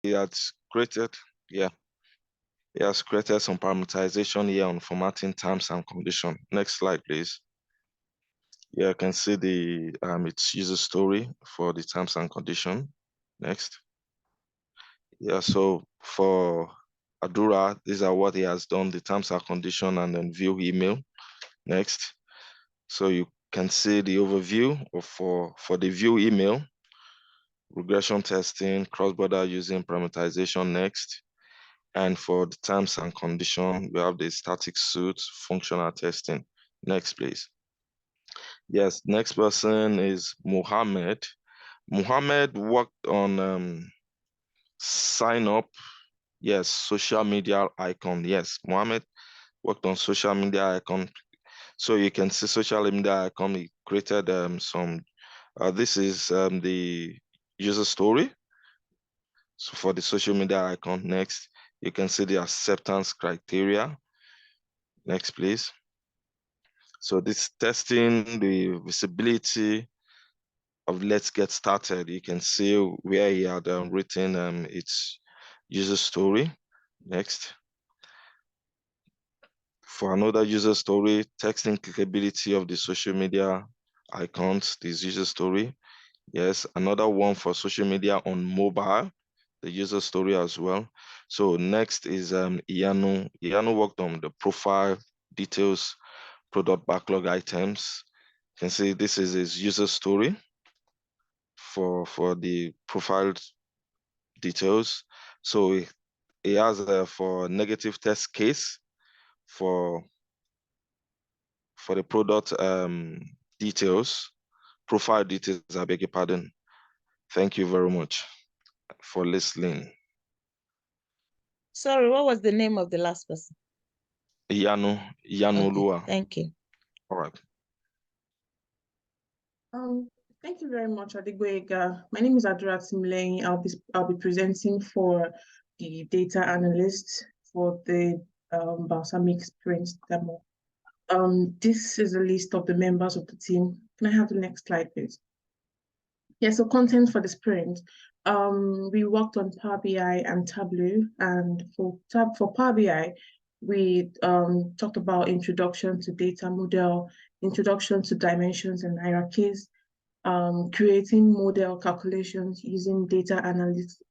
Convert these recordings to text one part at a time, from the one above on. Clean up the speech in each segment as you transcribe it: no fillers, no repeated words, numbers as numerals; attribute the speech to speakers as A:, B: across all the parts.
A: he has created, yeah, he has created some parameterization here on formatting terms and condition. Next slide, please. Yeah, I can see the its user story for the terms and condition. Next. Yeah, so for Adura, these are what he has done, the terms and condition, and then view email. Next. So you can see the overview of for the view email, regression testing, cross-border using parameterization next. And for the terms and condition, we have the static suit, functional testing. Next, please. Yes, next person is Mohammed. Mohammed worked on sign up. Yes, social media icon. Yes, Mohammed worked on social media icon. So you can see social media icon. He created some. This is the user story. So for the social media icon, next, you can see the acceptance criteria. Next, please. So this testing the visibility of Let's Get Started. You can see where he had written its user story. Next. For another user story, texting clickability of the social media icons, this user story. Yes, another one for social media on mobile, the user story as well. So next is Iyanu. Iyanu worked on the profile details, product backlog items. You can see this is his user story for the profile details. So he has for negative test case for the product details, profile details, I beg your pardon. Thank you very much for listening.
B: Sorry, what was the name of the last person?
A: Iyanu Lua.
B: Okay, thank you.
A: All right.
C: Thank you very much, Adigwega. My name is Adura Timleng. I'll be presenting for the data analyst for the Balsamiq Sprint demo. This is a list of the members of the team. Can I have the next slide, please? Yeah, so content for the sprint. We worked on Power BI and Tableau, and for Power BI, we talked about introduction to data model, introduction to dimensions and hierarchies, creating model calculations using data analysis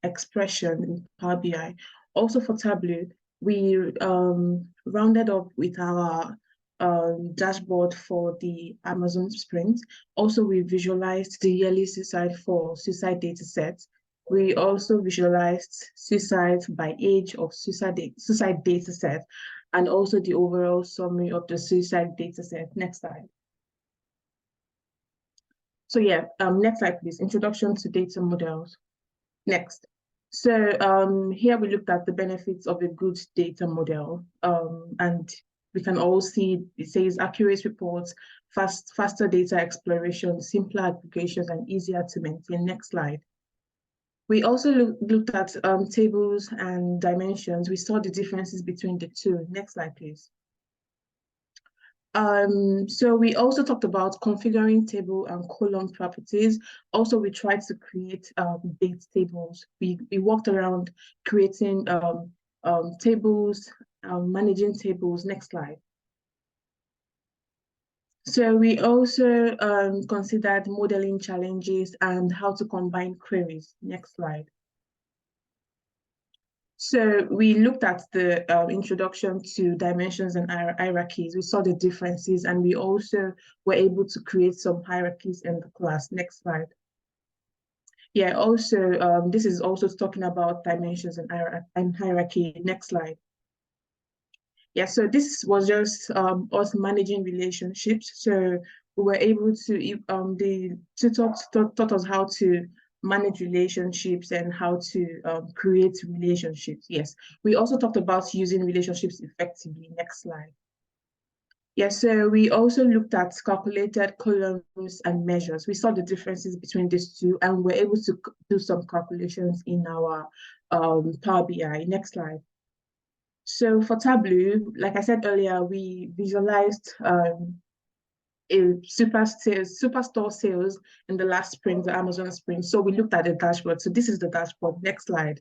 C: expression in Power BI. Also for Tableau, we rounded up with our dashboard for the Amazon Sprint. Also, we visualized the yearly suicide for suicide data sets. We also visualized suicide by age of suicide data set, and also the overall summary of the suicide data set. Next slide. So yeah, next slide, please. Introduction to data models. Next. So here we looked at the benefits of a good data model, and we can all see it says accurate reports, faster data exploration, simpler applications, and easier to maintain. Next slide. We also looked at tables and dimensions. We saw the differences between the two. Next slide, please. So we also talked about configuring table and column properties. Also, we tried to create date tables. We worked around creating tables, managing tables. Next slide. So we also considered modeling challenges and how to combine queries. Next slide. So we looked at the introduction to dimensions and hierarchies. We saw the differences, and we also were able to create some hierarchies in the class. Next slide. Yeah, also, this is also talking about dimensions and hierarchy. Next slide. Yeah, so this was just us managing relationships. So we were able to, the tutor taught us how to manage relationships and how to create relationships. Yes, we also talked about using relationships effectively. Next slide. Yes, so we also looked at calculated columns and measures. We saw the differences between these two, and we're able to do some calculations in our Power BI. Next slide. So for Tableau, like I said earlier, we visualized superstore sales in the last sprint, the Amazon sprint. So we looked at the dashboard. So this is the dashboard. Next slide.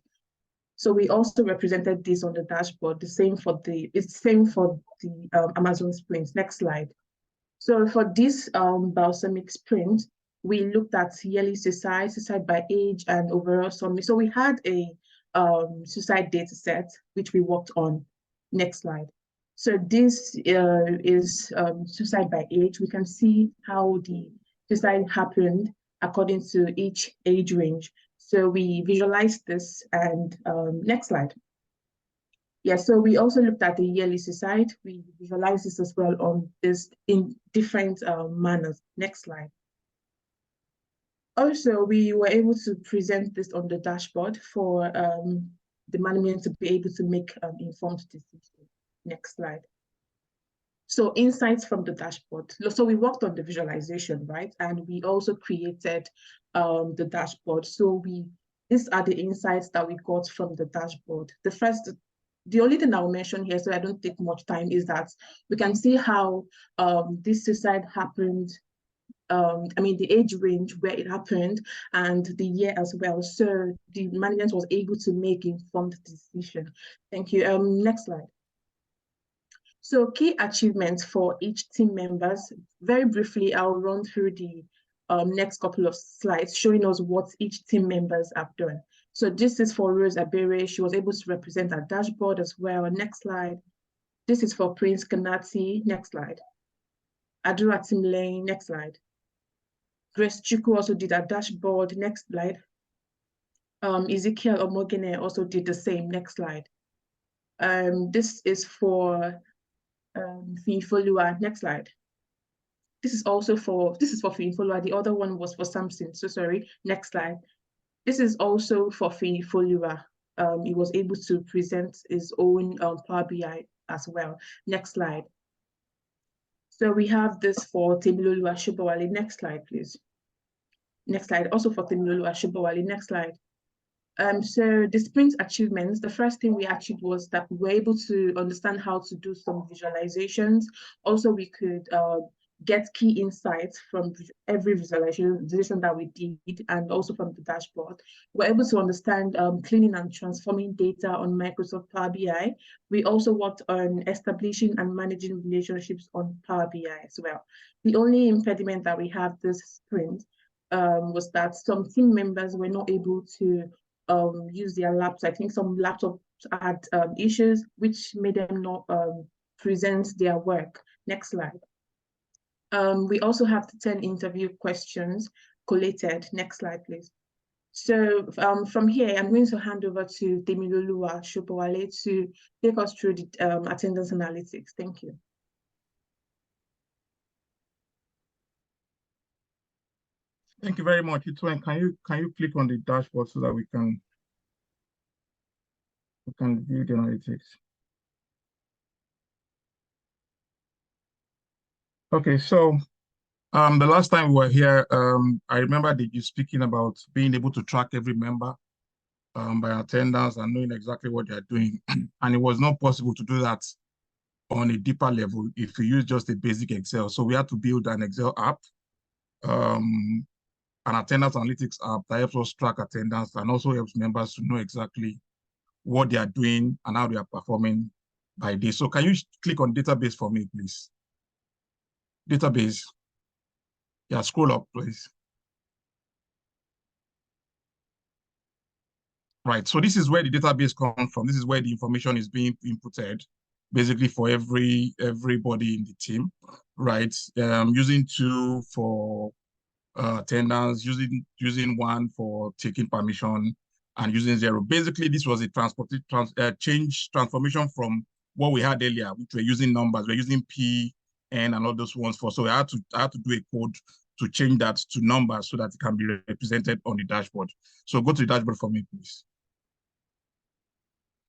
C: So we also represented this on the dashboard. It's the same for the Amazon sprint. Next slide. So for this balsamic sprint, we looked at yearly suicide by age, and overall summary. So we had a suicide data set which we worked on. Next slide. So this is suicide by age. We can see how the suicide happened according to each age range. So we visualized this, and next slide. Yeah, so we also looked at the yearly suicide. We visualized this as well on this in different manners. Next slide. Also, we were able to present this on the dashboard for the management to be able to make informed decisions. Next slide. So insights from the dashboard. So we worked on the visualization, right? And we also created the dashboard. So these are the insights that we got from the dashboard. The only thing I'll mention here, so I don't take much time, is that we can see how this suicide happened. The age range where it happened and the year as well. So the management was able to make informed decision. Thank you. Next slide. So key achievements for each team members. Very briefly, I'll run through the next couple of slides showing us what each team members have done. So this is for Rose Abere. She was able to represent our dashboard as well. Next slide. This is for Prince Kanati. Next slide. Aduratim Lane. Next slide. Grace Chuku also did a dashboard. Next slide. Ezekiel Omogene also did the same. Next slide. This is for Fifolua. Next slide. This is for Fifolua. The other one was for Samson. So sorry. Next slide. This is also for Fifolua. He was able to present his own Power BI as well. Next slide. So we have this for Temilolu Ashubawale. Next slide, please. Next slide. Also for Temilolu Ashubawale. Next slide. So the sprint achievements, the first thing we achieved was that we were able to understand how to do some visualizations. Also, we could get key insights from every visualization that we did, and also from the dashboard. We're able to understand cleaning and transforming data on Microsoft Power BI. We also worked on establishing and managing relationships on Power BI as well. The only impediment that we have this sprint was that some team members were not able to use their laptops. I think some laptops had issues which made them not present their work. Next slide. We also have the 10 interview questions collated. Next slide, please. So from here, I'm going to hand over to Temilolu Ashubawale to take us through the attendance analytics. Thank you.
D: Thank you very much. Itwen, can you click on the dashboard so that we can view the analytics? Okay, so the last time we were here, I remember that you speaking about being able to track every member by attendance and knowing exactly what they're doing. And it was not possible to do that on a deeper level if you use just a basic Excel. So we had to build an Excel app, an attendance analytics app that helps us track attendance and also helps members to know exactly what they are doing and how they are performing by day. So can you click on database for me, please? Database. Yeah, scroll up, please. Right, so this is where the database comes from. This is where the information is being inputted, basically for everybody in the team, right? Using 2 for attendance, using 1 for taking permission, and using 0. Basically, this was a transformation from what we had earlier, which we're using numbers. We're using P, N, and all those ones for. So I had to do a code to change that to numbers so that it can be represented on the dashboard. So go to the dashboard for me, please.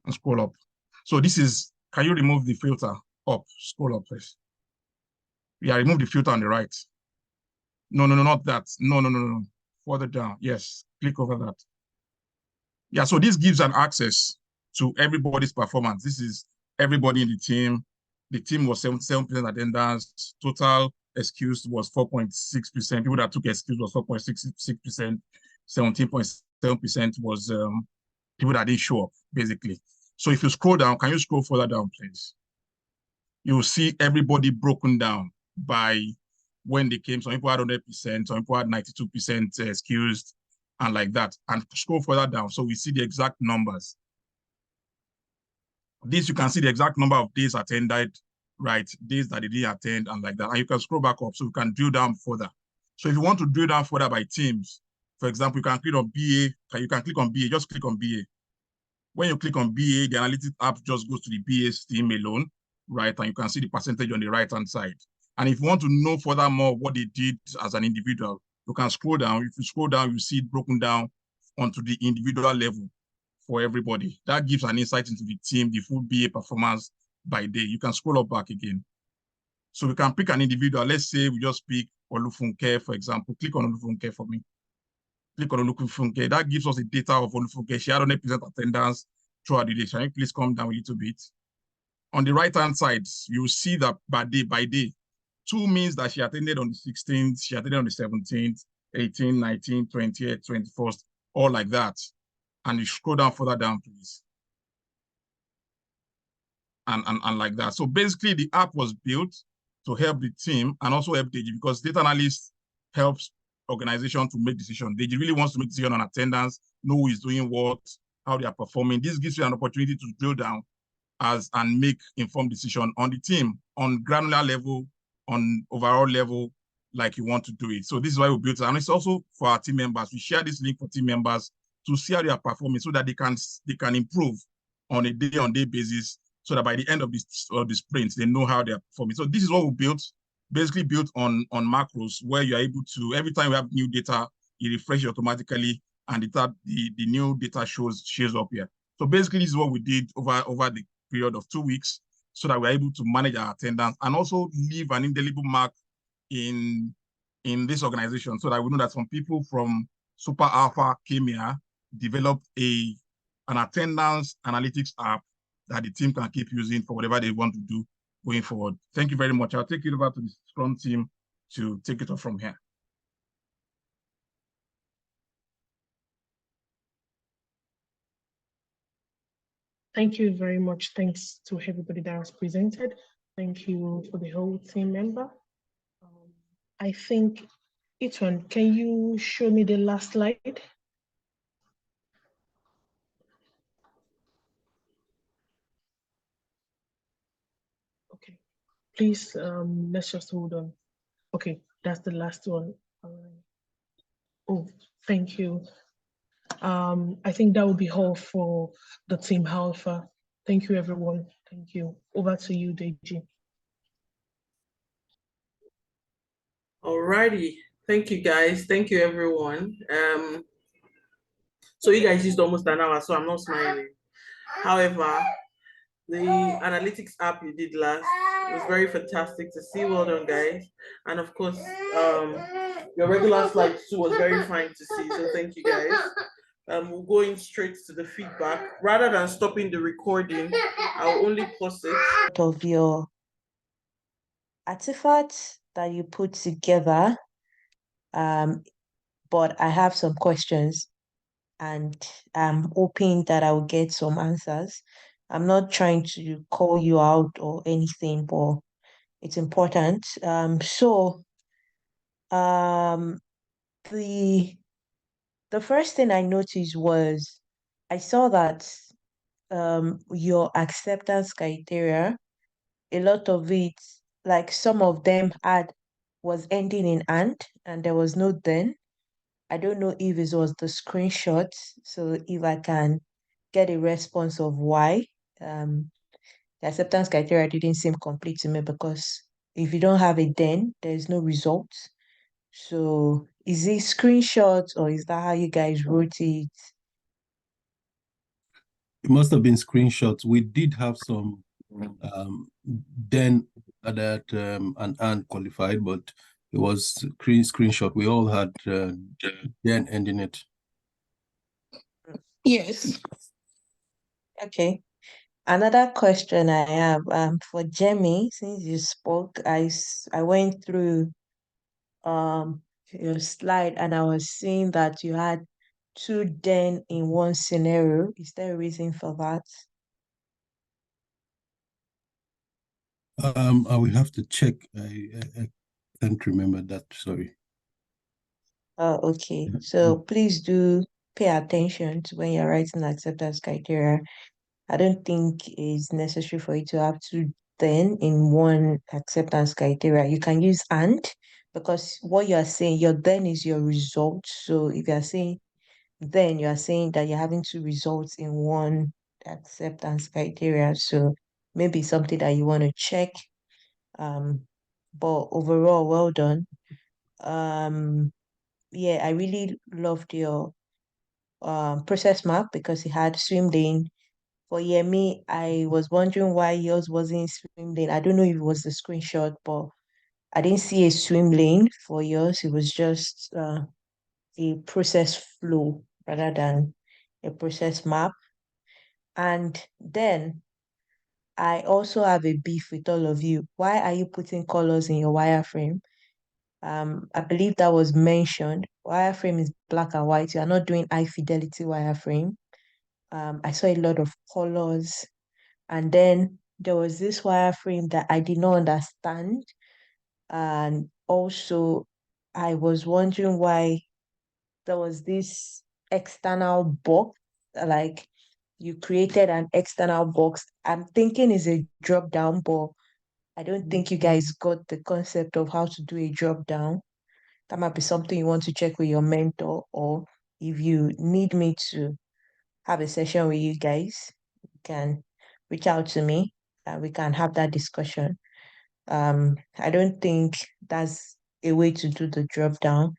D: And scroll up. So this is, can you remove the filter up? Scroll up, please. Yeah, remove the filter on the right. No, not that. No. Further down. Yes, click over that. Yeah, so this gives an access to everybody's performance. This is everybody in the team. the team was 77% attendance. Total excused was 4.6%. People that took excuse was 4.66%. 17.7% was people that didn't show up, basically. So if you scroll down, can you scroll further down, please? You'll see everybody broken down by when they came. Some people had 100%, some people had 92% excused, and like that. And scroll further down, so we see the exact numbers. This, you can see the exact number of days attended, right? Days that they didn't attend, and like that. And you can scroll back up, so you can drill down further. So if you want to drill down further by teams, for example, you can click on BA. You can click on BA, just click on BA. When you click on BA, the analytics app just goes to the BA's team alone, right? And you can see the percentage on the right-hand side. And if you want to know furthermore what they did as an individual, you can scroll down. If you scroll down, you see it broken down onto the individual level for everybody. That gives an insight into the team, the full BA performance by day. You can scroll up back again. So we can pick an individual. Let's say we just pick Olufunke, for example. Click on Olufunke for me. Click on Olufunke. That gives us the data of Olufunke. She had 100% attendance throughout the day. Can you please come down a little bit? On the right-hand side, you see that by day. 2 means that she attended on the 16th, she attended on the 17th, 18th, 19th, 20th, 21st, all like that. And you scroll down further down, please. And like that. So basically, the app was built to help the team and also help DG, because data analyst helps organization to make decisions. DG really wants to make decisions on attendance, know who is doing what, how they are performing. This gives you an opportunity to drill down and make informed decision on the team, on granular level, on overall level, like you want to do it. So this is why we built it. And it's also for our team members. We share this link for team members to see how they are performing, so that they can improve on a day-on-day basis, so that by the end of the sprint, they know how they are performing. So this is what we built, basically built on macros, where you are able to, every time we have new data, it refreshes automatically, and the new data shows up here. So basically, this is what we did over the period of 2 weeks, so that we're able to manage our attendance and also leave an indelible mark in this organization, so that we know that some people from Super Alpha came here, developed an attendance analytics app that the team can keep using for whatever they want to do going forward. Thank you very much. I'll take it over to the Scrum team to take it off from here.
E: Thank you very much. Thanks to everybody that was presented. Thank you for the whole team member. I think, Itwan, can you show me the last slide? Okay, please, let's just hold on. Okay, that's the last one. Oh, thank you. I think that will be all for the Team Alpha. Thank you, everyone. Thank you. Over to you, Deji.
F: Alrighty. Thank you, guys. Thank you, everyone. So you guys used almost an hour, so I'm not smiling. However, the analytics app you did last was very fantastic to see. Well done, guys. And of course, your regular slide too was very fine to see. So thank you, guys. We're going straight to the feedback. Rather than stopping the recording, I'll only pause it.
B: Of your artifacts that you put together, but I have some questions, and I'm hoping that I will get some answers. I'm not trying to call you out or anything, but it's important. The first thing I noticed was I saw that your acceptance criteria, a lot of it, like some of them was ending in and there was no then. I don't know if it was the screenshot, so if I can get a response of why. The acceptance criteria didn't seem complete to me, because if you don't have it then, there's no result. So is it screenshots, or is that how you guys wrote it?
G: It must have been screenshots. We did have some then that an and qualified, but it was screenshot. We all had then ending it.
E: Yes.
B: Okay. Another question I have for Jemmy, since you spoke, I went through your slide and I was seeing that you had two den in one scenario. Is there a reason for that?
G: I will have to check. I can't remember that. Sorry.
B: Oh, okay. So please do pay attention to when you're writing acceptance criteria. I don't think it's necessary for you to have two then in one acceptance criteria. You can use and, because what you are saying, your then is your result. So if you are saying then, you are saying that you're having two results in one acceptance criteria. So maybe something that you want to check. But overall, well done. Yeah, I really loved your process map because it had swim lane. For Yemi, I was wondering why yours wasn't swim lane. I don't know if it was the screenshot, but I didn't see a swim lane for yours. It was just a process flow rather than a process map. And then I also have a beef with all of you. Why are you putting colors in your wireframe? I believe that was mentioned. Wireframe is black and white. You are not doing high fidelity wireframe. I saw a lot of colors, and then there was this wireframe that I did not understand, and also I was wondering why there was this external box, like you created an external box. I'm thinking is a drop down, but I don't think you guys got the concept of how to do a drop down. That might be something you want to check with your mentor, or if you need me to have a session with you guys, you can reach out to me and we can have that discussion. I don't think that's a way to do the drop down.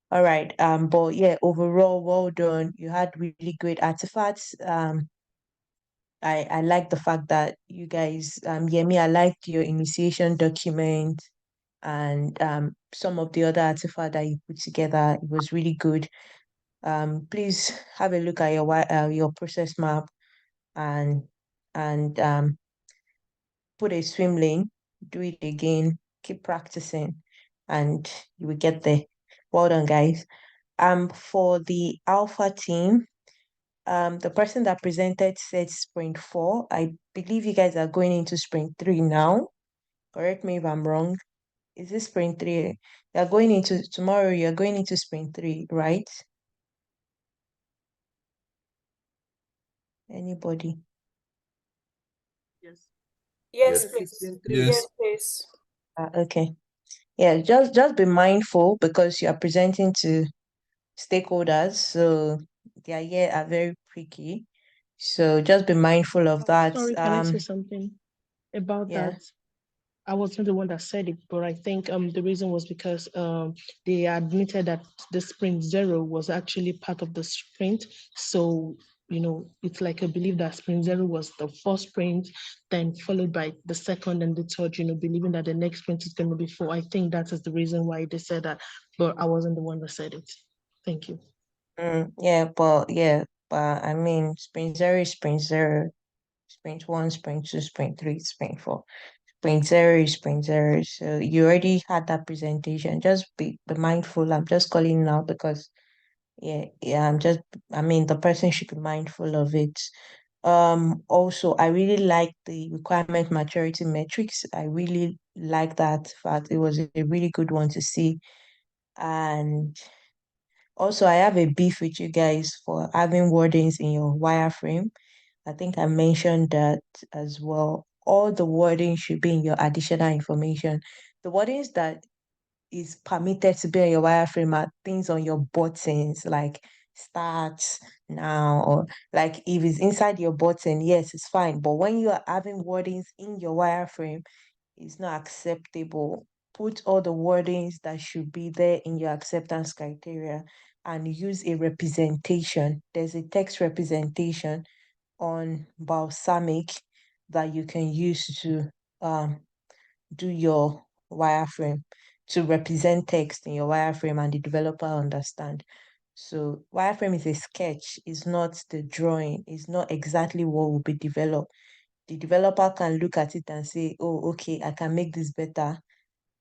B: All right. But yeah, overall, well done. You had really great artifacts. I like the fact that you guys, Yemi, I liked your initiation document and some of the other artifacts that you put together. It was really good. Please have a look at your process map and and put a swim lane, do it again, keep practicing, and you will get there. Well done, guys. For the alpha team, the person that presented said sprint 4. I believe you guys are going into sprint 3 now. Correct me if I'm wrong. Is this sprint 3? You're going into tomorrow, you're going into sprint 3, right? Anybody?
F: Yes.
H: Yes,
G: Yes.
H: please.
G: Yes.
H: Yes, please.
B: Okay. Yeah, just be mindful because you are presenting to stakeholders, so their ear are very picky. So just be mindful of that.
E: Sorry, can I say something about
B: Yeah.
E: that? I wasn't the one that said it, but I think the reason was because they admitted that the sprint 0 was actually part of the sprint. So, it's like a belief that sprint 0 was the first sprint, then followed by the second and the third, believing that the next sprint is going to be 4. I think that is the reason why they said that, but I wasn't the one that said it. Thank you.
B: But I mean, sprint 0 is sprint 0, sprint 1, sprint 2, sprint 3, sprint 4. Sprint 0 is sprint 0. So you already had that presentation. Just be mindful. I'm just calling now because I mean, the person should be mindful of it. Also, I really like the requirement maturity metrics. I really like that fact. It was a really good one to see. And also, I have a beef with you guys for having wordings in your wireframe. I think I mentioned that as well. All the wording should be in your additional information. The wordings that is permitted to be on your wireframe are things on your buttons, like start now, or like if it's inside your button, yes, it's fine. But when you are having wordings in your wireframe, it's not acceptable. Put all the wordings that should be there in your acceptance criteria and use a representation. There's a text representation on Balsamic that you can use to do your wireframe, to represent text in your wireframe and the developer understand. So wireframe is a sketch, it's not the drawing, it's not exactly what will be developed. The developer can look at it and say, oh, okay, I can make this better.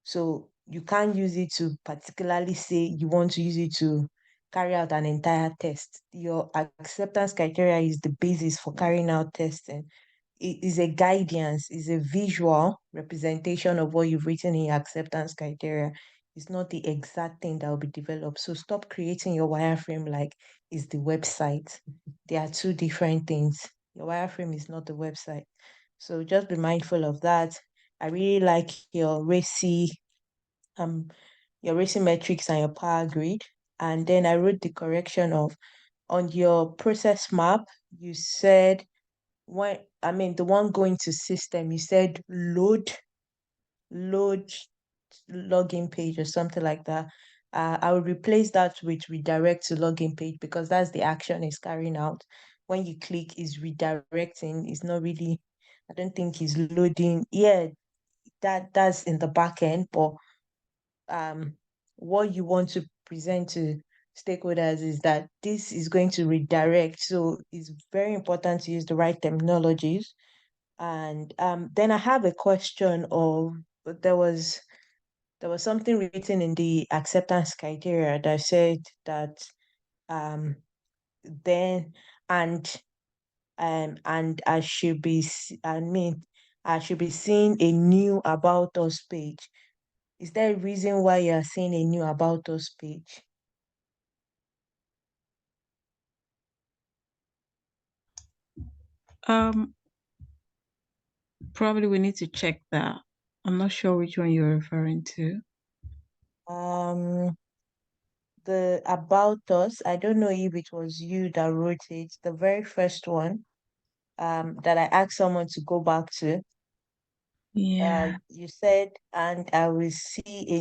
B: So you can't use it to particularly say you want to use it to carry out an entire test. Your acceptance criteria is the basis for carrying out testing. It is a guidance, is a visual representation of what you've written in your acceptance criteria. It's not the exact thing that will be developed. So stop creating your wireframe like it's the website. They are two different things. Your wireframe is not the website. So just be mindful of that. I really like your RACI metrics and your power grid. And then I wrote the correction of on your process map, you said the one going to system, you said load login page or something like that. I will replace that with redirect to login page because that's the action it's carrying out. When you click, is redirecting. It's not really, I don't think it's loading. Yeah, that's in the back end, but what you want to present to stakeholders is that this is going to redirect. So it's very important to use the right terminologies. And then I have a question of there was something written in the acceptance criteria that said that then and I should be I should be seeing a new about us page. Is there a reason why you are seeing a new about us page?
H: Probably we need to check that. I'm not sure which one you're referring to.
B: The about us, I don't know if it was you that wrote it, the very first one, that I asked someone to go back to.
H: Yeah.
B: You said, and I will see a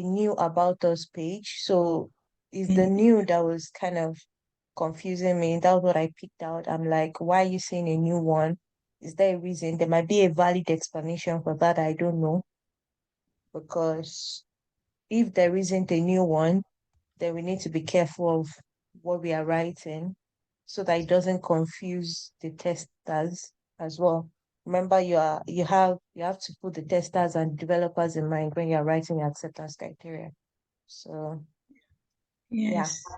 B: new about us page. So is the new that was kind of confusing me. That's what I picked out. I'm like, why are you saying a new one? Is there a reason? There might be a valid explanation for that. I don't know. Because if there isn't a new one, then we need to be careful of what we are writing so that it doesn't confuse the testers as well. Remember, you have to put the testers and developers in mind when you're writing your acceptance criteria. So
H: Yes.
B: yeah.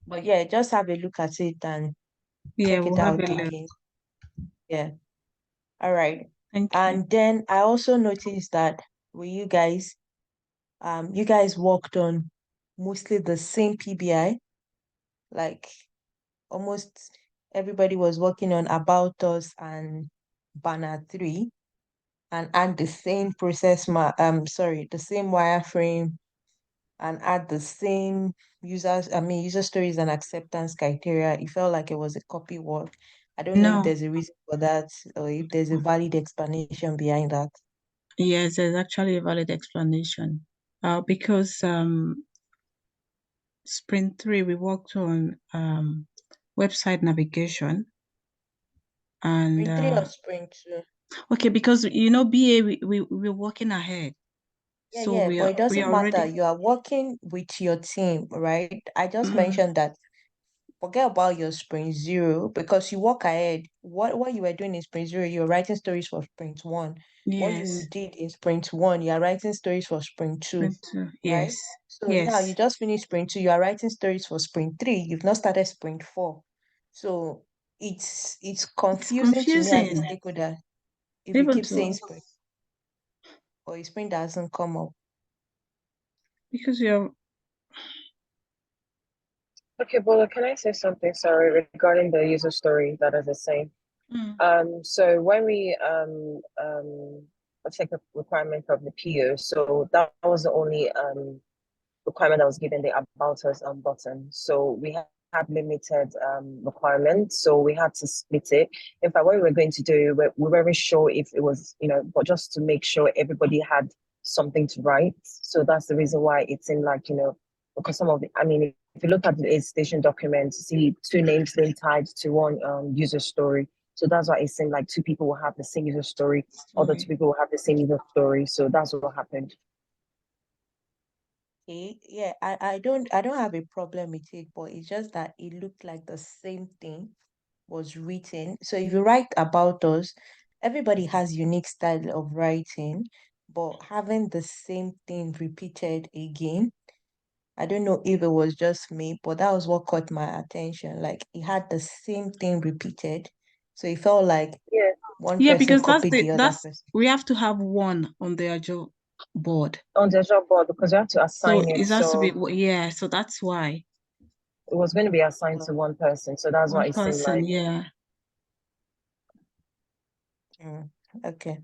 B: But yeah, just have a look at it and
H: Yeah,
B: check it
H: we'll have
B: out
H: a look.
B: again. Yeah. All right.
H: Thank you.
B: And then I also noticed that with you guys worked on mostly the same PBI. Like almost everybody was working on About Us and Banner 3 and add the same the same wireframe and add the same user stories and acceptance criteria. It felt like it was a copy work. I don't know if
H: No.
B: there's a reason for that or if there's a valid explanation behind that.
H: Yes, there's actually a valid explanation. Because Sprint 3, we worked on website navigation. And
B: Sprint 3 or Sprint 2?
H: okay, because BA we're working ahead.
B: Yeah,
H: So
B: yeah, but it doesn't matter.
H: already.
B: You are working with your team, right? I just
H: Mhm.
B: mentioned that forget about your Sprint 0 because you work ahead. What you were doing in Sprint 0, you're writing stories for Sprint 1. What you
H: Yes.
B: did in Sprint 1, you are writing stories for Sprint 2,
H: Sprint 2.
B: right?
H: Yes.
B: So now you just finished Sprint 2, you are writing stories for Sprint 3. You've not started Sprint 4. So it's confusing to me as a stakeholder if you
H: Even
B: keep saying Sprint or a Sprint doesn't come up.
H: because you're
I: Okay, Bola, can I say something, sorry, regarding the user story that is the same? So when we take a requirement of the PO, so that was the only requirement that was given the About Us button. So we had limited requirements, so we had to split it. In fact, what we were going to do, we weren't sure if it was, but just to make sure everybody had something to write. So that's the reason why it seemed like, because some of the, if you look at the station document, you see two names then tied to one user story. So that's why it seemed like two people will have the same user story, other two people will have the same user story. So that's what happened.
B: Okay, yeah, I don't have a problem with it, but it's just that it looked like the same thing was written. So if you write about us, everybody has unique style of writing, but having the same thing repeated again, I don't know if it was just me, but that was what caught my attention. Like it had the same thing repeated. So it felt like
I: Yeah.
B: one
H: Yeah,
B: person
H: because
B: copied the other person.
H: we have to have one on the Agile board.
I: On the job board, because you have to
H: So
I: assign it.
H: it has to be,
I: So
H: yeah, so that's why.
I: it was going to be assigned to one person. So that's why
H: One
I: it seemed
H: person,
I: like.
H: yeah.
B: Okay.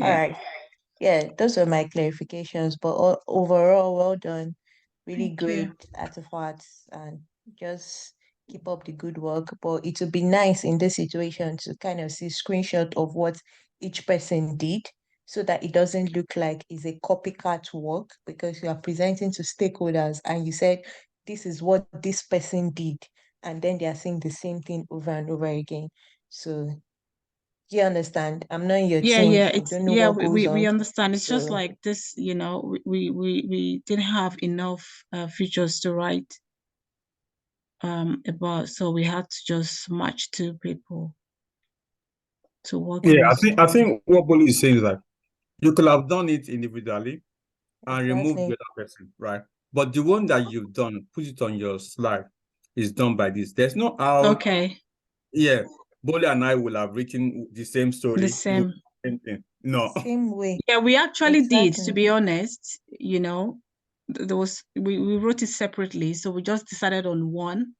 B: All
H: Yeah.
B: right. Yeah, those were my clarifications, but overall, well done. Really
H: Thank you.
B: great artifacts, and just keep up the good work. But it would be nice in this situation to kind of see screenshot of what each person did so that it doesn't look like it's a copycat work, because you are presenting to stakeholders and you said this is what this person did, and then they are saying the same thing over and over again. So you understand? I'm not in your
H: Yeah,
B: team.
H: yeah,
B: I
H: it's
B: don't know
H: yeah,
B: what goes
H: we
B: on.
H: understand. It's just
B: So
H: like this, you know, we didn't have enough features to write about, so we had to just match two people to work on
J: Yeah,
H: this.
J: I think what Bolu is saying is that you could have done it individually and remove the
B: exactly.
J: other person, right? But the one that you've done, put it on your slide, is done by this. There's no how,
H: Okay,
J: yeah, Bolu and I will have written the same
H: the
J: story, do
H: same.
J: the same thing. No.
B: Same way.
H: Yeah, we actually did, to
B: Exactly.
H: be honest, you know, there was we wrote it separately, so we just decided on one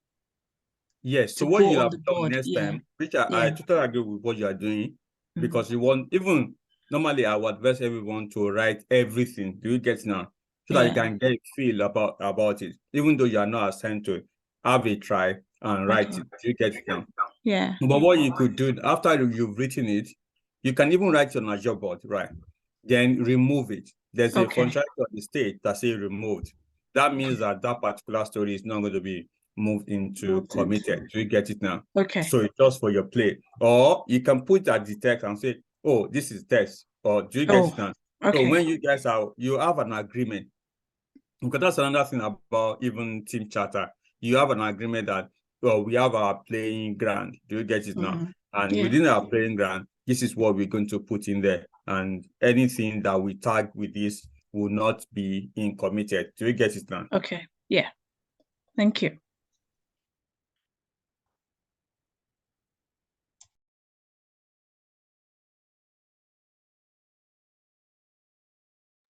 J: Yes. So
H: to
J: what
H: go
J: you'll
H: on
J: have
H: the
J: done
H: board.
J: next
H: Yeah,
J: time, which I
H: yeah.
J: totally agree with what you are doing,
H: Mhm.
J: because you want, even normally I would advise everyone to write everything. Do you get now? So that you
H: Yeah.
J: can get a feel about it, even though you are not assigned to have a try and write
H: Okay.
J: it. Do you get it now?
H: Yeah.
J: But what you could do after you've written it, you can even write it on a job board, right? Then remove it. There's a
H: Okay.
J: functionality on the state that says removed. That means that that particular story is not going to be moved into
H: Noted.
J: committed. Do you get it now?
H: Okay.
J: So it's just for your play. Or you can put at the text and say, oh, this is text. Or do you get it now? So
H: Okay.
J: when you guys you have an agreement. Because that's another thing about even team charter. You have an agreement that, well, we have our playing ground. Do you get it now?
H: Mhm.
J: And
H: Yeah.
J: within our playing ground, this is what we're going to put in there. And anything that we tag with this will not be in committed. Do you get it now?
H: Okay. Yeah. Thank you.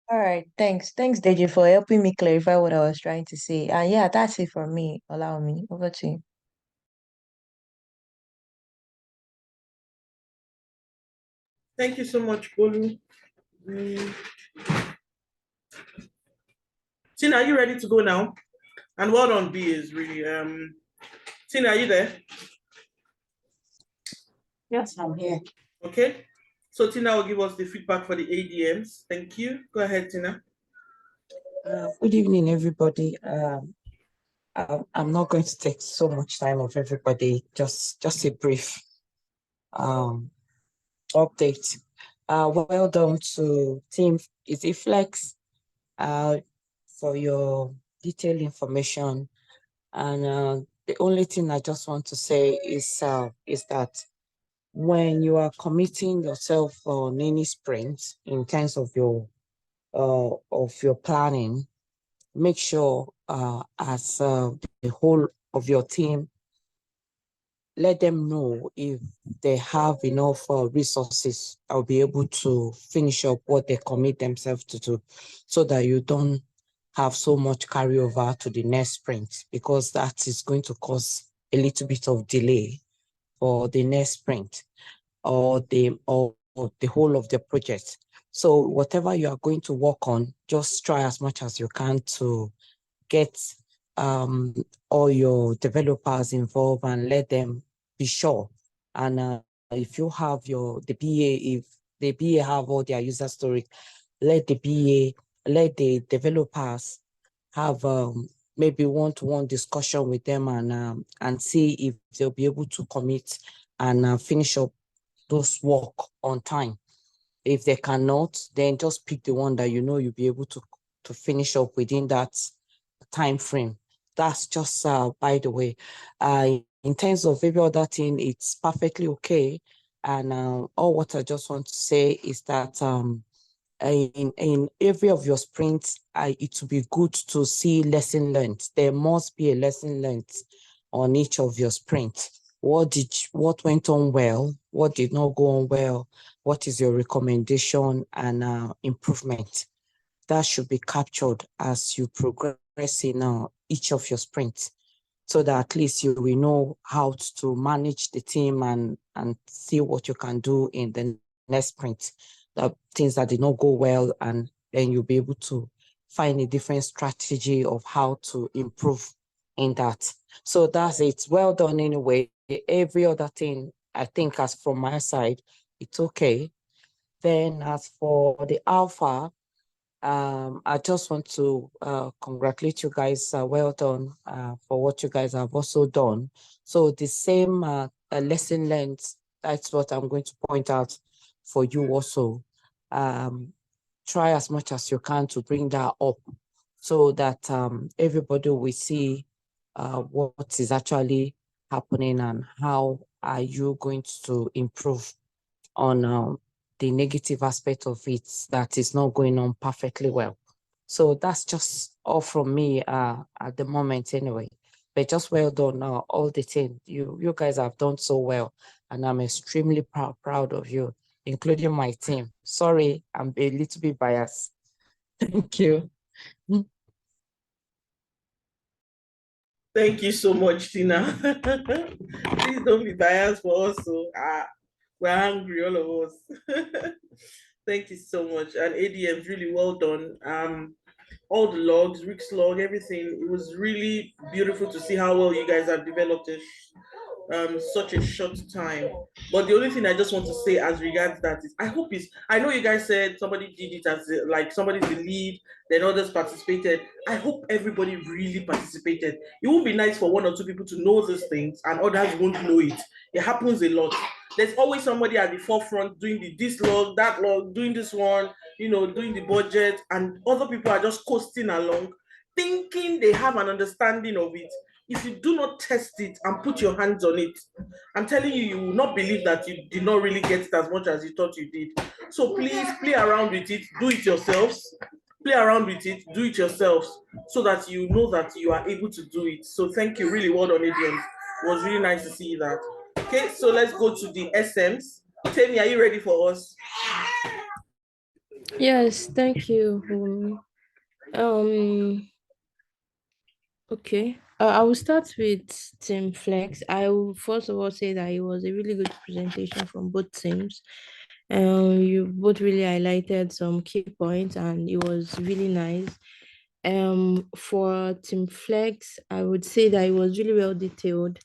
B: All right. Thanks. Thanks, Deji, for helping me clarify what I was trying to say. And yeah, that's it for me. Allow me. Over to you.
F: Thank you so much, Bolu. Tina, are you ready to go now? And well done, B is really Tina, are you there?
K: Yes, I'm here.
F: Okay. So Tina will give us the feedback for the ADMs. Thank you. Go ahead, Tina.
K: Good evening, everybody. I'm not going to take so much time of everybody. Just a brief update. Well done to Team EasyFlex for your detailed information. And the only thing I just want to say is that when you are committing yourself on any sprint in terms of your planning, make sure as the whole of your team, let them know if they have enough resources. I'll be able to finish up what they commit themselves to do, so that you don't have so much carryover to the next sprint, because that is going to cause a little bit of delay for the next sprint or the whole of the project. So whatever you are going to work on, just try as much as you can to get all your developers involved and let them be sure. And if you have the BA, if the BA have all their user stories, let the developers have maybe one-to-one discussion with them and see if they'll be able to commit and finish up those work on time. If they cannot, then just pick the one that you know you'll be able to to finish up within that time frame. That's just by the way. In terms of every other thing, it's perfectly okay. And all what I just want to say is that in every of your sprints, it would be good to see lesson learned. There must be a lesson learned on each of your sprints. What went on well? What did not go on well? What is your recommendation and improvement? That should be captured as you progress in each of your sprints, so that at least you will know how to manage the team and see what you can do in the next sprint, the things that did not go well, and then you'll be able to find a different strategy of how to improve in that. So that's it. Well done anyway. Every other thing, I think, as from my side, it's okay. Then as for the alpha, I just want to congratulate you guys. Well done for what you guys have also done. So the same lesson learned, that's what I'm going to point out for you also. Try as much as you can to bring that up, so that everybody will see what is actually happening and how are you going to improve on the negative aspect of it that is not going on perfectly well. So that's just all from me at the moment anyway. But just well done, all the team. You guys have done so well, and I'm extremely proud of you, including my team. Sorry, I'm a little bit biased. Thank you.
F: Thank you so much, Tina. Please don't be biased for us. So we're hungry, all of us. Thank you so much. And ADM's really well done. All the logs, Rick's log, everything. It was really beautiful to see how well you guys have developed it such a short time. But the only thing I just want to say as regards that is I know you guys said somebody did it as like somebody's the lead, then others participated. I hope everybody really participated. It would be nice for one or two people to know these things and others won't know it. It happens a lot. There's always somebody at the forefront doing this log, that log, doing this one, doing the budget, and other people are just coasting along, thinking they have an understanding of it. If you do not test it and put your hands on it, I'm telling you, you will not believe that you did not really get it as much as you thought you did. So please play around with it, do it yourselves. Play around with it, do it yourselves, so that you know that you are able to do it. So thank you, really well done, ADM. It was really nice to see that. Okay, so let's go to the SMs. Temi, are you ready for us?
L: Yes, thank you. Okay. I will start with Team Flex. I will first of all say that it was a really good presentation from both teams. You both really highlighted some key points and it was really nice. For Team Flex, I would say that it was really well detailed.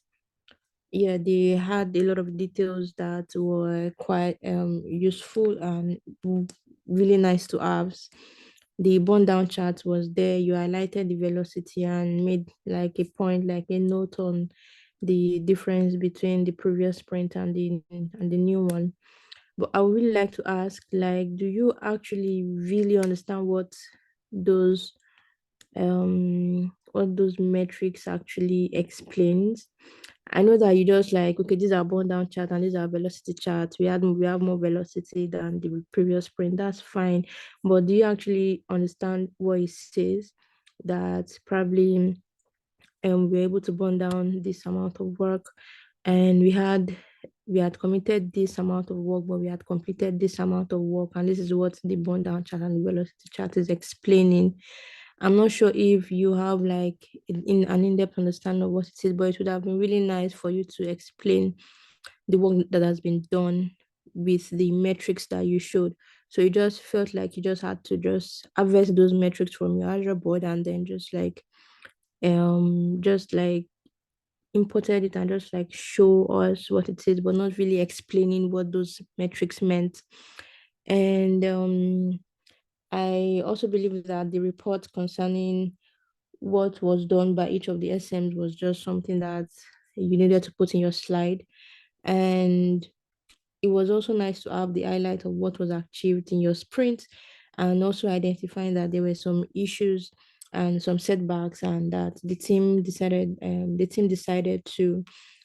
L: Yeah, they had a lot of details that were quite useful and really nice to have. The burn down chart was there. You highlighted the velocity and made like a point, like a note on the difference between the previous sprint and the new one. But I would really like to ask, like, do you actually really understand what those metrics actually explains? I know that you just like, okay, these are burn down chart and these are velocity charts. We have more velocity than the previous sprint. That's fine. But do you actually understand what it says? That probably we're able to burn down this amount of work, and we had committed this amount of work, but we had completed this amount of work, and this is what the burn down chart and the velocity chart is explaining. I'm not sure if you have like an in-depth understanding of what it is, but it would have been really nice for you to explain the work that has been done with the metrics that you showed. So you just felt like you just had to just harvest those metrics from your Azure board and then just like imported it and just like show us what it is, but not really explaining what those metrics meant. And I also believe that the report concerning what was done by each of the SMs was just something that you needed to put in your slide. And it was also nice to have the highlight of what was achieved in your sprint. and also identifying that there were some issues and some setbacks, and that the team decided to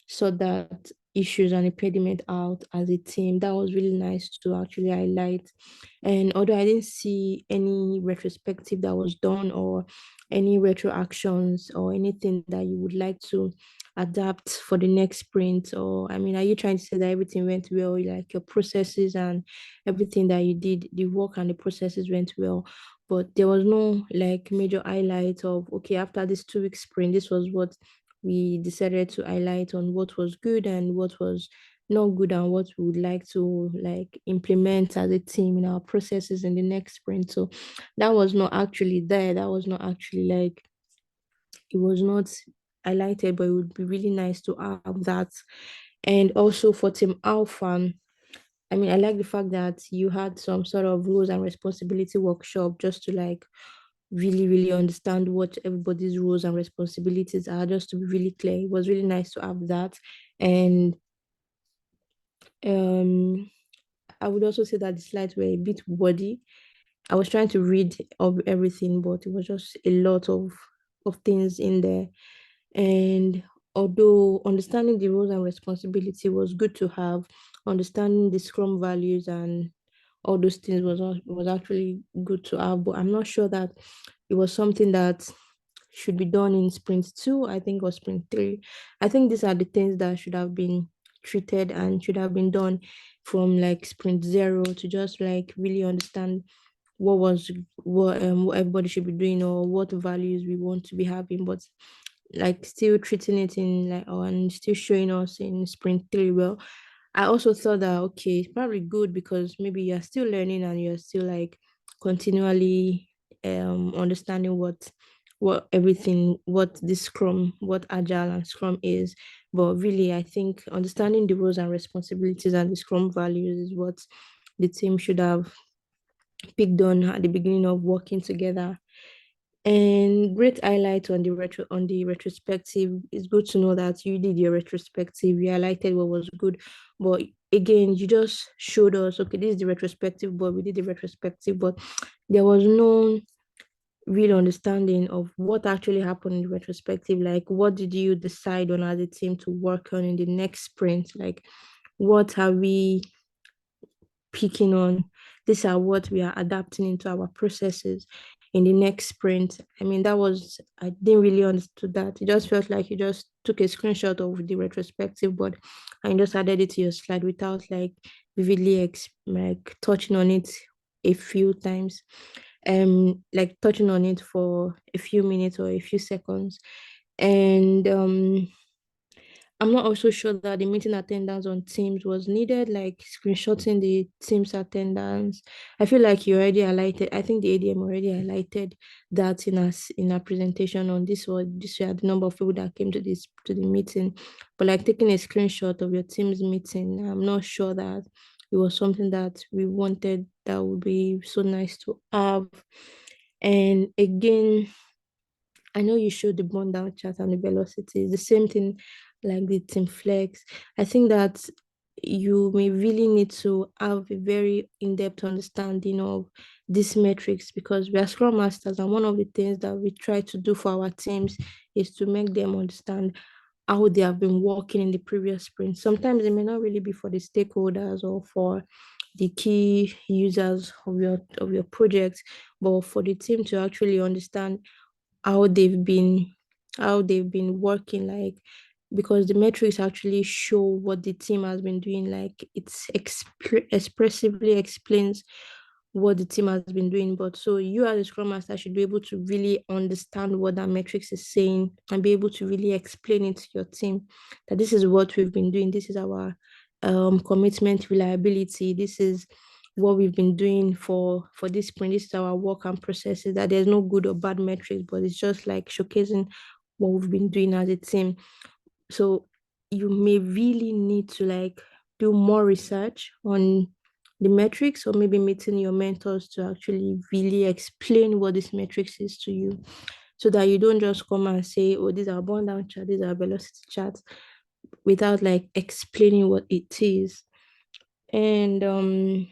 L: sort that issues and impediment out as a team. That was really nice to actually highlight. And although I didn't see any retrospective that was done, or any retro actions, or anything that you would like to adapt for the next sprint, or I mean, are you trying to say that everything went well, like your processes and everything that you did, the work and the processes went well, but there was no like major highlight of, okay, after this 2 week sprint, this was what we decided to highlight on, what was good and what was not good, and what we would like to like implement as a team in our processes in the next sprint. So that was not actually there. That was not actually like, it was not highlighted, but it would be really nice to have that. And also for Team Alpha, I mean, I like the fact that you had some sort of roles and responsibility workshop, just to like really, really understand what everybody's roles and responsibilities are, just to be really clear. It was really nice to have that. And I would also say that the slides were a bit wordy. I was trying to read of everything, but it was just a lot of things in there. And although understanding the roles and responsibility was good to have, understanding the Scrum values and all those things was actually good to have. But I'm not sure that it was something that should be done in sprint 2, I think, or sprint 3. I think these are the things that should have been treated and should have been done from like sprint 0, to just like really understand what everybody should be doing, or what values we want to be having, but like still treating it in like, and still showing us in sprint 3. Well, I also thought that, okay, it's probably good, because maybe you're still learning and you're still like continually understanding what everything, what this Scrum, what Agile and Scrum is. But really, I think understanding the roles and responsibilities and the Scrum values is what the team should have picked on at the beginning of working together. And great highlight on the retrospective. It's good to know that you did your retrospective, you highlighted what was good, but again, you just showed us, okay, this is the retrospective, but we did the retrospective, but there was no real understanding of what actually happened in the retrospective. Like, what did you decide on as a team to work on in the next sprint? Like, what are we picking on? These are what we are adapting into our processes in the next sprint. I mean, I didn't really understand that. It just felt like you just took a screenshot of the retrospective, but and just added it to your slide without like vividly like touching on it a few times, like touching on it for a few minutes or a few seconds. And I'm not also sure that the meeting attendance on Teams was needed, like screenshotting the Teams attendance. I feel like you already highlighted, I think the ADM already highlighted that in our presentation on this year, the number of people that came to the meeting. But like taking a screenshot of your Teams meeting, I'm not sure that it was something that we wanted, that would be so nice to have. And again, I know you showed the burn down chart and the velocity. It's the same thing like the team flex. I think that you may really need to have a very in-depth understanding of these metrics, because we are Scrum Masters, and one of the things that we try to do for our teams is to make them understand how they have been working in the previous sprint. Sometimes it may not really be for the stakeholders or for the key users of your project, but for the team to actually understand how they've been working, like, because the metrics actually show what the team has been doing. Like, it's expressively explains what the team has been doing. But so you as a Scrum Master should be able to really understand what that metrics is saying, and be able to really explain it to your team that this is what we've been doing, this is our commitment, reliability, this is what we've been doing for this sprint, this is our work and processes, that there's no good or bad metrics, but it's just like showcasing what we've been doing as a team. So you may really need to like do more research on the metrics, or maybe meeting your mentors to actually really explain what this metrics is to you, so that you don't just come and say, oh, these are burn down charts, these are velocity charts, without like explaining what it is. And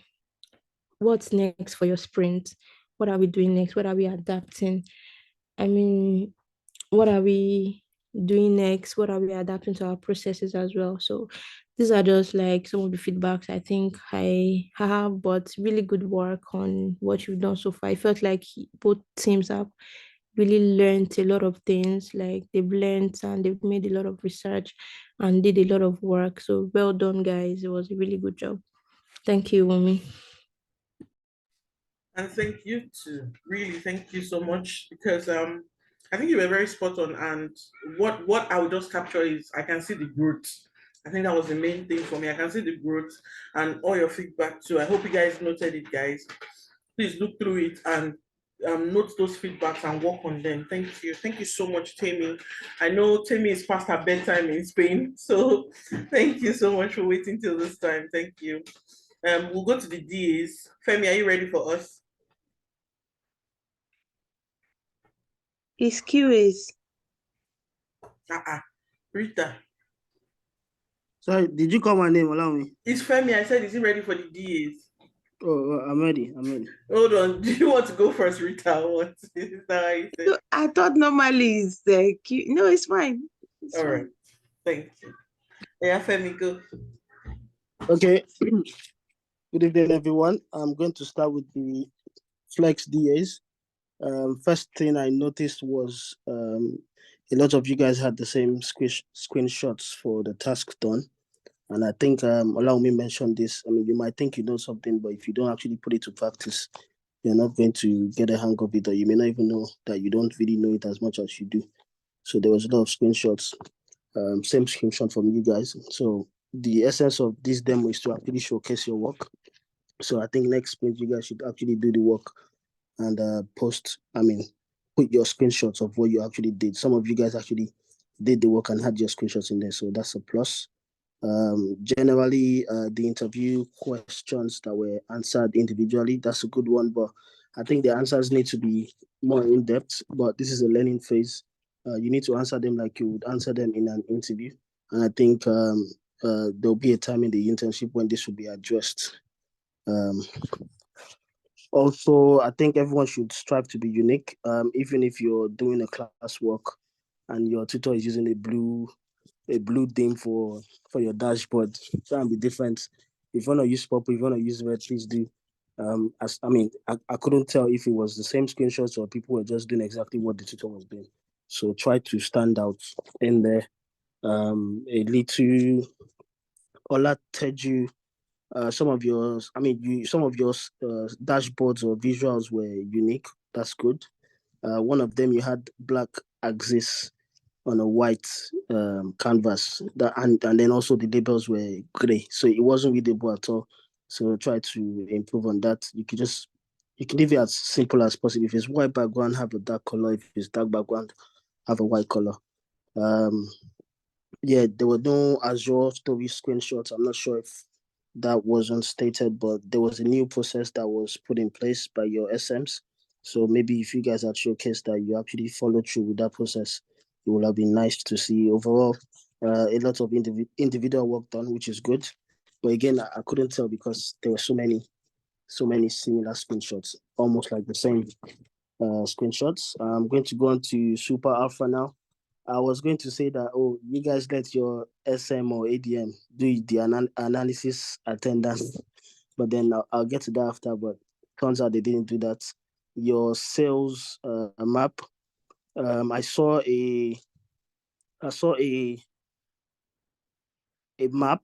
L: what's next for your sprint? What are we doing next? What are we adapting? I mean, what are we doing next? What are we adapting to our processes as well? So these are just like some of the feedbacks I think I have, but really good work on what you've done so far. I felt like both teams have really learned a lot of things. Like they've learned and they've made a lot of research and did a lot of work. So well done, guys. It was a really good job. Thank you, Wumi.
F: And thank you too. Really, thank you so much because I think you were very spot on. And what I would just capture is I can see the growth. I think that was the main thing for me. I can see the growth and all your feedback too. I hope you guys noted it, guys. Please look through it and note those feedbacks and work on them. Thank you. Thank you so much, Tammy. I know Tammy is past her bedtime in Spain, so thank you so much for waiting till this time. Thank you. We'll go to the DAs. Femi, are you ready for us?
M: It's QAs.
F: Rita.
M: Sorry, did you call my name? Allow me.
F: It's Femi. I said, is he ready for the DAs?
M: Oh, I'm ready. I'm ready.
F: Hold on. Do you want to go first, Rita? What is that? How you said?
M: No, I thought normally it's Q. No, it's fine. It's
F: All
M: fine.
F: right. Thank you. Yeah, Femi, go.
M: Okay. Good evening, everyone. I'm going to start with the Flex DAs. First thing I noticed was a lot of you guys had the same screenshots for the task done. And I think allow me mention this. I mean, you might think you know something, but if you don't actually put it to practice, you're not going to get a hang of it, or you may not even know that you don't really know it as much as you do. So there was a lot of screenshots, same screenshot from you guys. So the essence of this demo is to actually showcase your work. So I think next sprint you guys should actually do the work and put your screenshots of what you actually did. Some of you guys actually did the work and had your screenshots in there, so that's a plus. Generally, the interview questions that were answered individually, that's a good one, but I think the answers need to be more in depth. But this is a learning phase. You need to answer them like you would answer them in an interview, and I think there'll be a time in the internship when this will be addressed. Also, I think everyone should strive to be unique. Even if you're doing a classwork and your tutor is using a blue theme for your dashboard, try and be different. If you want to use purple, if you want to use red, please do. I couldn't tell if it was the same screenshots or people were just doing exactly what the tutor was doing. So try to stand out in there. A little Olateju. Some of your dashboards or visuals were unique. That's good. One of them, you had black axis on a white canvas, and then also the labels were gray, so it wasn't readable at all. So try to improve on that. You can leave it as simple as possible. If it's white background, have a dark color. If it's dark background, have a white color. Yeah, there were no Azure Story screenshots. I'm not sure if that wasn't stated, but there was a new process that was put in place by your SMs. So maybe if you guys had showcased that you actually followed through with that process, it would have been nice to see. Overall, a lot of individual work done, which is good. But again, I couldn't tell because there were so many similar screenshots, almost like the same screenshots. I'm going to go on to Super Alpha now. I was going to say that, you guys let your SM or ADM do the analysis attendance, but then I'll get to that after, but turns out they didn't do that. Your sales map, I saw a map,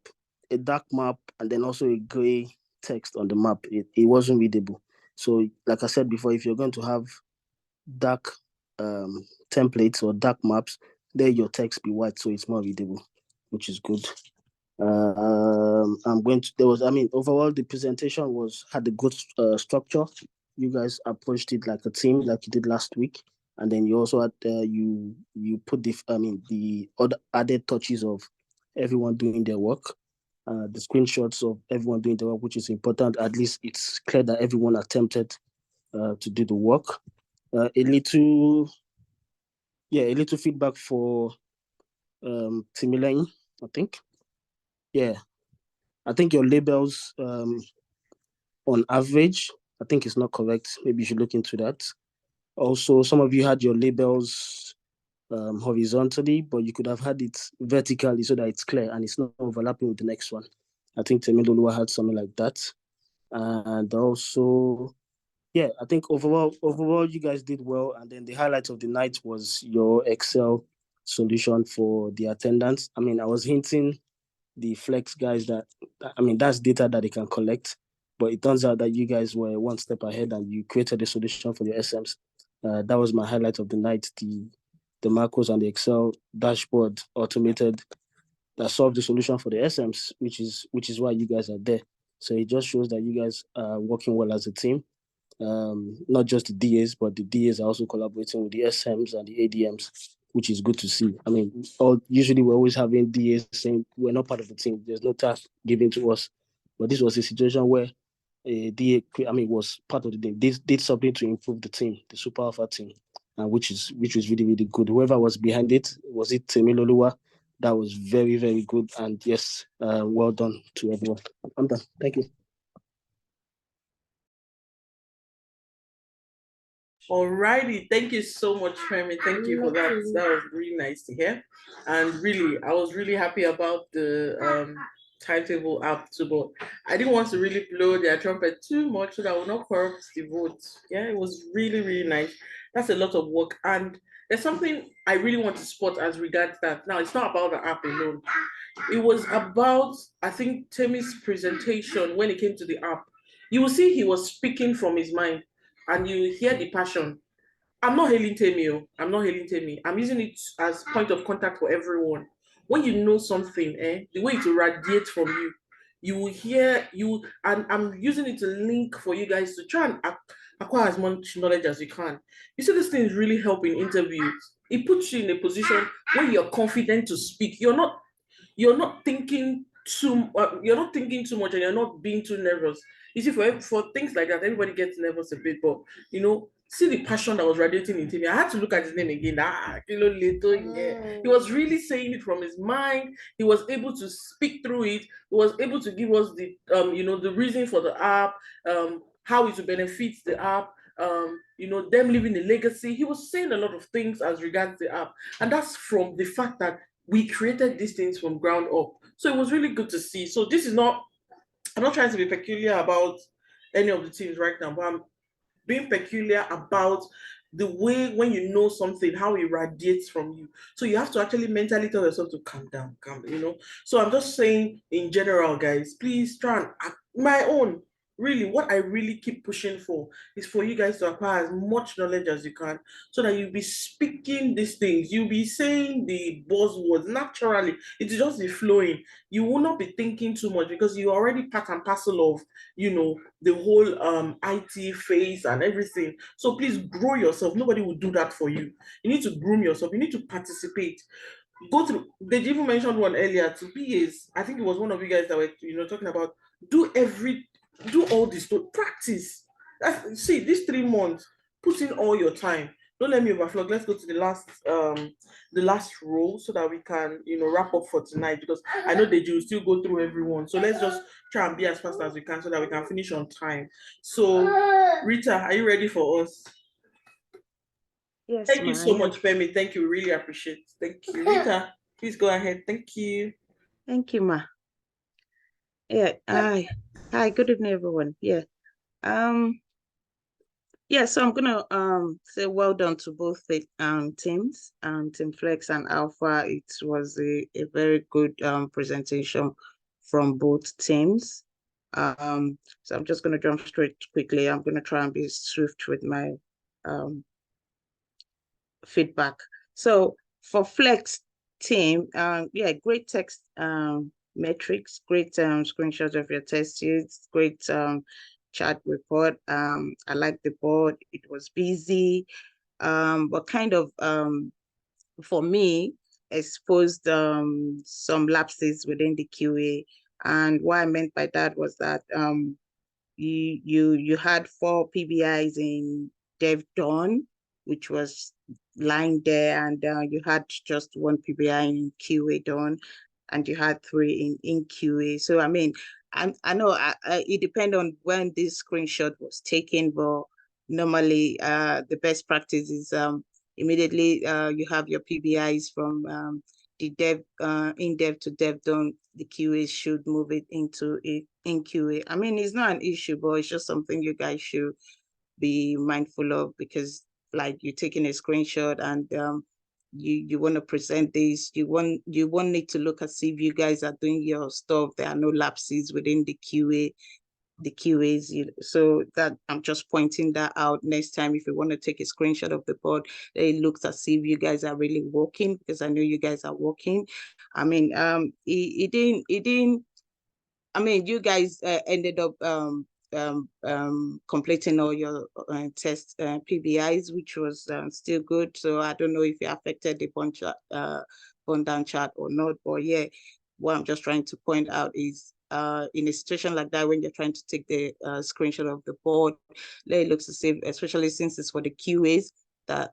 M: a dark map, and then also a gray text on the map. It wasn't readable. So like I said before, if you're going to have dark templates or dark maps, let your text be white so it's more readable, which is good. Overall the presentation had a good structure. You guys approached it like a team, like you did last week, and then you also had you put the other added touches of everyone doing their work, the screenshots of everyone doing their work, which is important. At least it's clear that everyone attempted to do the work. A little feedback for Timileyin, I think. Yeah, I think your labels on average. I think it's not correct. Maybe you should look into that. Also, some of you had your labels horizontally, but you could have had it vertically so that it's clear and it's not overlapping with the next one. I think Temiloluwa had something like that. And also, yeah, I think overall you guys did well. And then the highlight of the night was your Excel solution for the attendance. I mean, I was hinting the Flex guys that, I mean, that's data that they can collect, but it turns out that you guys were one step ahead and you created a solution for the SMs. That was my highlight of the night, the macros and the Excel dashboard automated that solved the solution for the SMs, which is why you guys are there. So it just shows that you guys are working well as a team. Not just the DAs, but the DAs are also collaborating with the SMs and the ADMs, which is good to see. I mean, usually we're always having DAs saying we're not part of the team. There's no task given to us. But this was a situation where a DA, was part of the team. They did something to improve the team, the Super Alpha team, which was really, really good. Whoever was behind it, was it Temiloluwa? That was very, very good. And yes, well done to everyone. I'm done. Thank you.
F: Alrighty, thank you so much, Femi. Thank you for that. That was really nice to hear. And really, I was really happy about the timetable app too, but I didn't want to really blow their trumpet too much so that I would not corrupt the vote. Yeah, it was really, really nice. That's a lot of work. And there's something I really want to spot as regards that. Now, it's not about the app alone. It was about, I think, Temi's presentation when it came to the app. You will see he was speaking from his mind. And you hear the passion. I'm not hailing Temi. I'm not hailing Temi. I'm using it as point of contact for everyone. When you know something, the way it will radiate from you, you will hear you, and I'm using it to link for you guys to try and acquire as much knowledge as you can. You see, this thing is really helping interviews. It puts you in a position where you're confident to speak. You're not thinking too much, and you're not being too nervous. You see, for things like that, everybody gets nervous a bit, but see the passion that was radiating in Timmy. I had to look at his name again. He was really saying it from his mind. He was able to speak through it. He was able to give us the the reason for the app, how it will benefit the app, them leaving a legacy. He was saying a lot of things as regards the app, and that's from the fact that we created these things from ground up. So it was really good to see. So this is not, I'm not trying to be peculiar about any of the teams right now, but I'm being peculiar about the way when you know something, how it radiates from you. So you have to actually mentally tell yourself to calm down. So I'm just saying in general, guys, please try and act my own. Really, what I really keep pushing for is for you guys to acquire as much knowledge as you can so that you'll be speaking these things. You'll be saying the buzzwords naturally. It will just be flowing. You will not be thinking too much because you're already part and parcel of, the whole IT phase and everything. So please grow yourself. Nobody will do that for you. You need to groom yourself. You need to participate. Go through. They even mentioned one earlier to BAs. I think it was one of you guys that were talking about do all this, practice. See, these 3 months, put in all your time. Don't let me overflog. Let's go to the last row so that we can, wrap up for tonight, because I know that you will still go through everyone. So let's just try and be as fast as we can so that we can finish on time. So, Rita, are you ready for us?
N: Yes.
F: Thank you so much, Femi. Thank you. Really appreciate it. Thank you. Rita, please go ahead. Thank you.
N: Thank you, Ma. Yeah. Hi. Good evening, everyone. Yeah. Yeah. So I'm gonna say well done to both the teams, Team Flex and Alpha. It was a very good presentation from both teams. So I'm just gonna jump straight quickly. I'm gonna try and be swift with my feedback. So for Flex team, yeah, great text metrics, great screenshots of your test sheets, great chat report. I like the board. It was busy, but kind of for me exposed some lapses within the QA. And what I meant by that was that you had 4 PBIs in Dev Dawn, which was lying there, and you had just 1 PBI in QA Dawn, and you had 3 in QA. So I mean, I know it depends on when this screenshot was taken, but normally the best practice is immediately you have your PBIs from the dev in-dev to dev done, the QA should move it into in QA. I mean, it's not an issue, but it's just something you guys should be mindful of, because like you're taking a screenshot and you want to present this, you won't need to look and see if you guys are doing your stuff. There are no lapses within the QAs. So that I'm just pointing that out. Next time, if you want to take a screenshot of the board, it looks as if you guys are really working, because I know you guys are working. I mean, it didn't. I mean, you guys ended up completing all your test PBIs, which was still good. So I don't know if it affected the bond down chart or not, but yeah, what I'm just trying to point out is in a situation like that, when you're trying to take the screenshot of the board, it looks as if, especially since it's for the QAs, that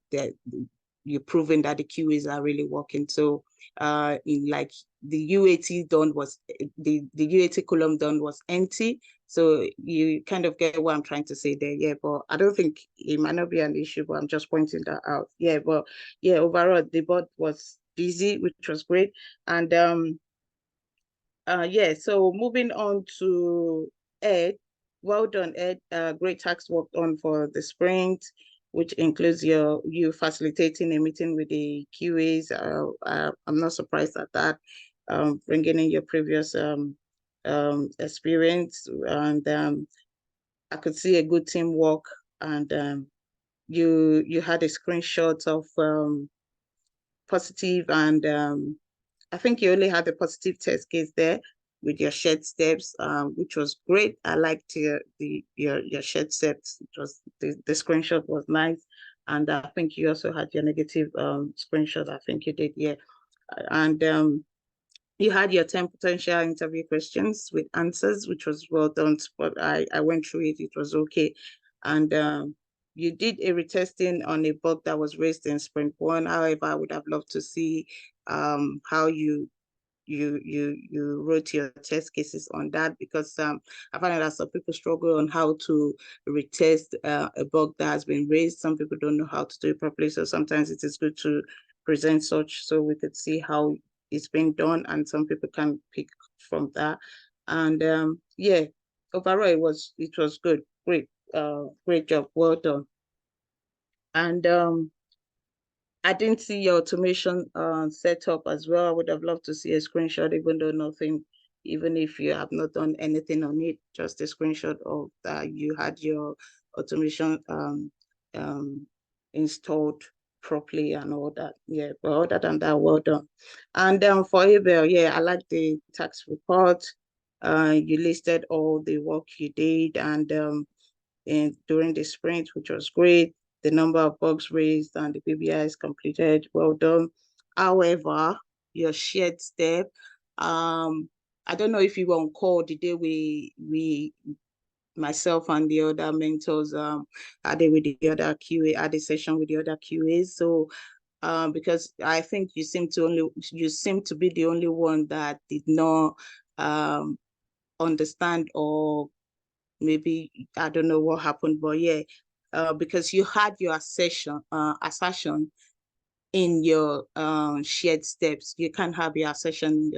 N: you're proving that the QAs are really working. So in like the UAT done was, the UAT column done was empty. So you kind of get what I'm trying to say there. Yeah, but I don't think it might not be an issue, but I'm just pointing that out. Yeah, but yeah, overall the board was busy, which was great. And yeah, so moving on to Ed. Well done, Ed. Great task work on for the sprint, which includes you facilitating a meeting with the QAs. I'm not surprised at that. Bringing in your previous experience, and I could see a good teamwork. And you had a screenshot of positive, and I think you only had the positive test case there with your shared steps, which was great. I liked your shared steps. It was the screenshot was nice, and I think you also had your negative screenshot. I think you did, yeah. And you had your 10 potential interview questions with answers, which was well done. But I went through it; it was okay. And you did a retesting on a bug that was raised in sprint 1. However, I would have loved to see how you wrote your test cases on that, because I find that some people struggle on how to retest a bug that has been raised. Some people don't know how to do it properly, so sometimes it is good to present such so we could see how it's been done, and some people can pick from that. And yeah, overall it was good. Great job, well done. And I didn't see your automation set up as well. I would have loved to see a screenshot, even though nothing, even if you have not done anything on it, just a screenshot of that you had your automation installed properly and all that. Yeah, but other than that, well done. And for Abel, yeah, I like the tax report. You listed all the work you did and during the sprint, which was great. The number of bugs raised and the PBIs completed, well done. However, your shared step, I don't know if you were on call the day we myself and the other mentors had it with the other QA, had a session with the other QAs. So because I think you seem to be the only one that did not understand, or maybe I don't know what happened, but yeah, because you had your assertion in your shared steps. You can't have your assertion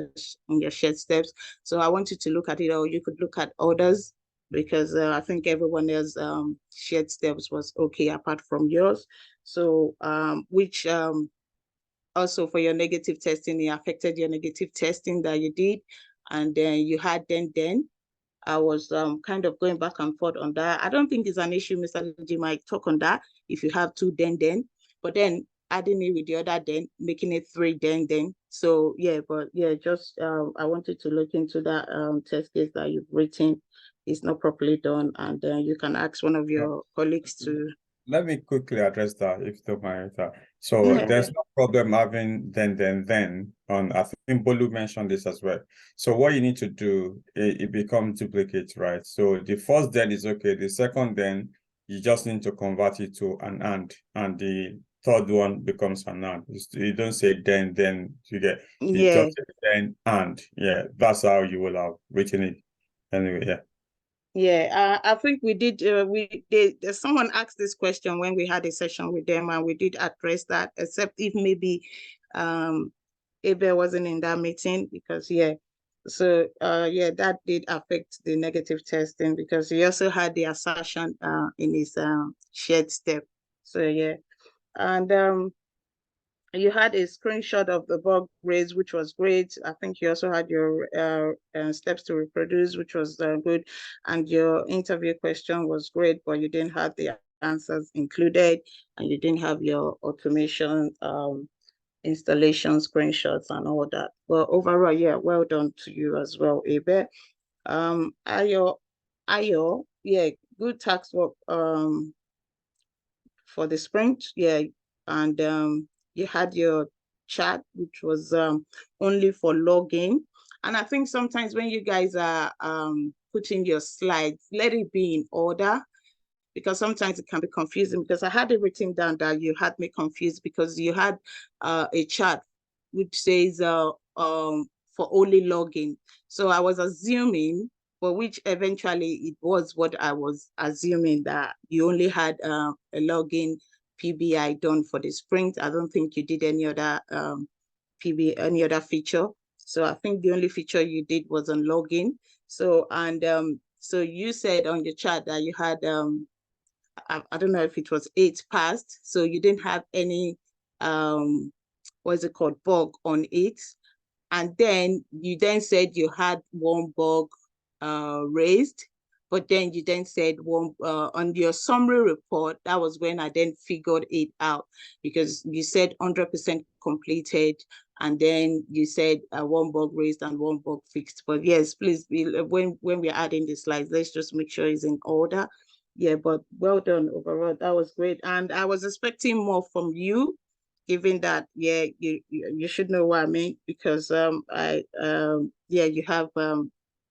N: in your shared steps. So I want you to look at it, or you could look at others, because I think everyone else shared steps was okay apart from yours. So which also for your negative testing, it affected your negative testing that you did. And then you had then. I was kind of going back and forth on that. I don't think it's an issue. Mr. G might talk on that if you have 2 then, but then adding it with the other then, making it 3 then. So yeah, but yeah, just I wanted to look into that test case that you've written. It's not properly done, and you can ask one of your colleagues to.
J: Let me quickly address that, if you don't mind. So
N: Yeah.
J: there's no problem having then on. I think Bolu mentioned this as well. So what you need to do, it becomes duplicate, right? So the first then is okay. The second then, you just need to convert it to an and the third one becomes an and. You don't say then you get, you
N: Yeah.
J: just say then and. Yeah, that's how you will have written it. anyway, yeah.
N: Yeah, I think we did. Someone asked this question when we had a session with them, and we did address that. Except if maybe, Abel wasn't in that meeting because yeah, so yeah, that did affect the negative testing because he also had the assertion in his shared step. So yeah, and you had a screenshot of the bug raised, which was great. I think you also had your steps to reproduce, which was good. And your interview question was great, but you didn't have the answers included, and you didn't have your automation installation screenshots and all that. Well, overall, yeah, well done to you as well, Abe. Ayo, yeah, good tax work for the sprint, yeah, and you had your chat, which was only for login. And I think sometimes when you guys are putting your slides, let it be in order, because sometimes it can be confusing, because I had it written down that you had me confused because you had a chat which says for only login. So I was assuming, for which eventually it was what I was assuming, that you only had a login PBI done for the sprint. I don't think you did any other any other feature. So I think the only feature you did was on login. So, and so you said on your chat that you had I don't know if it was 8 passed, so you didn't have any what's it called, bug on it. And then you then said you had 1 bug raised, but then you then said one on your summary report. That was when I then figured it out, because you said 100% completed, and then you said 1 bug raised and 1 bug fixed. But yes, please, when we're adding the slides, let's just make sure it's in order. Yeah, but well done overall. That was great. And I was expecting more from you, given that, yeah, you should know what I mean, because yeah, you have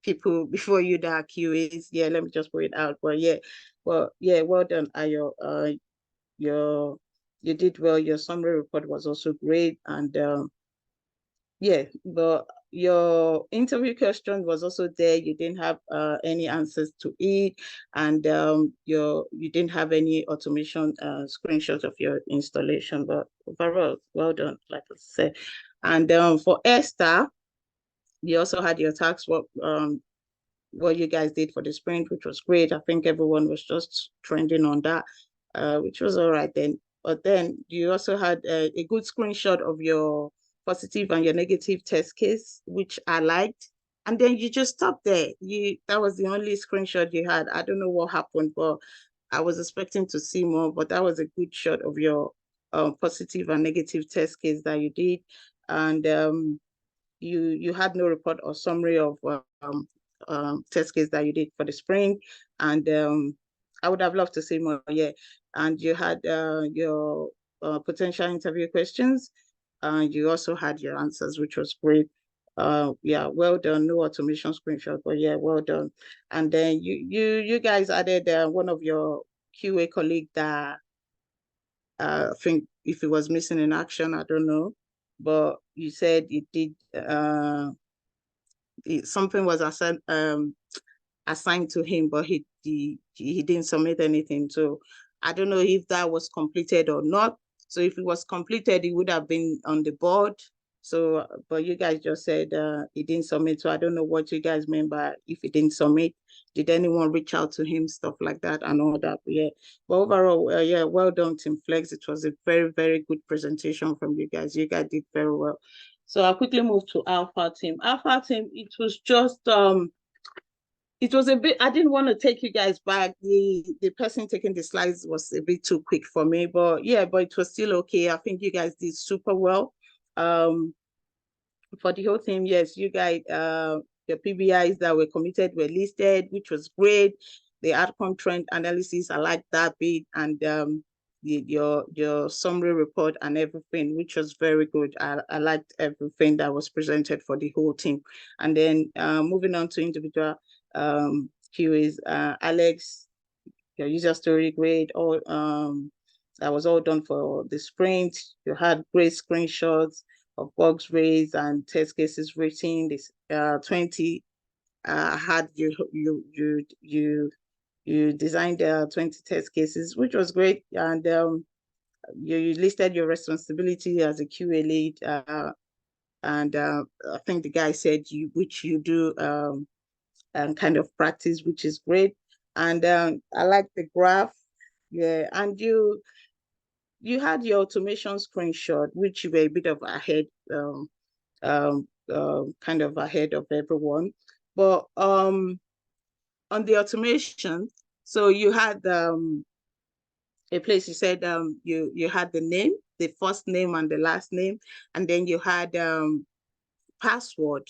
N: people before you that are QAs. Yeah, let me just put it out. But yeah, well, yeah, well done, Ayo. You did well. Your summary report was also great. And yeah, but your interview question was also there. You didn't have any answers to it, and you didn't have any automation screenshots of your installation. But overall, well done, like I said. And for Esther, you also had your tax work, what you guys did for the sprint, which was great. I think everyone was just trending on that, which was all right then. But then you also had a good screenshot of your positive and your negative test case, which I liked. And then you just stopped there. That was the only screenshot you had. I don't know what happened, but I was expecting to see more, but that was a good shot of your positive and negative test case that you did. And you had no report or summary of test case that you did for the spring. And I would have loved to see more, yeah. And you had your potential interview questions, and you also had your answers, which was great. Yeah, well done. No automation screenshot, but yeah, well done. And then you guys added one of your QA colleague that I think if it was missing in action, I don't know, but you said it did something was assigned to him, but he didn't submit anything. So I don't know if that was completed or not. So if it was completed, it would have been on the board. So, but you guys just said he didn't submit. So I don't know what you guys mean by if he didn't submit. Did anyone reach out to him, stuff like that and all that? But yeah, but overall, yeah, well done, Team Flex. It was a very, very good presentation from you guys. You guys did very well. So I'll quickly move to Alpha Team. Alpha Team, it was just it was a bit, I didn't want to take you guys back. The person taking the slides was a bit too quick for me, but yeah, but it was still okay. I think you guys did super well. For the whole team, yes, you guys, the PBIs that were committed were listed, which was great. The outcome trend analysis, I like that bit, and your summary report and everything, which was very good. I liked everything that was presented for the whole team. And then moving on to individual QAs, Alex, your user story, great. All that was all done for the sprint. You had great screenshots of bugs raised and test cases written. This 20 had you designed 20 test cases, which was great, and you listed your responsibility as a QA lead, and I think the guy said which you do and kind of practice, which is great. And I like the graph, yeah, and you had your automation screenshot, which you were a bit of ahead, kind of ahead of everyone. But on the automation, so you had a place, you said you had the name, the first name and the last name, and then you had password,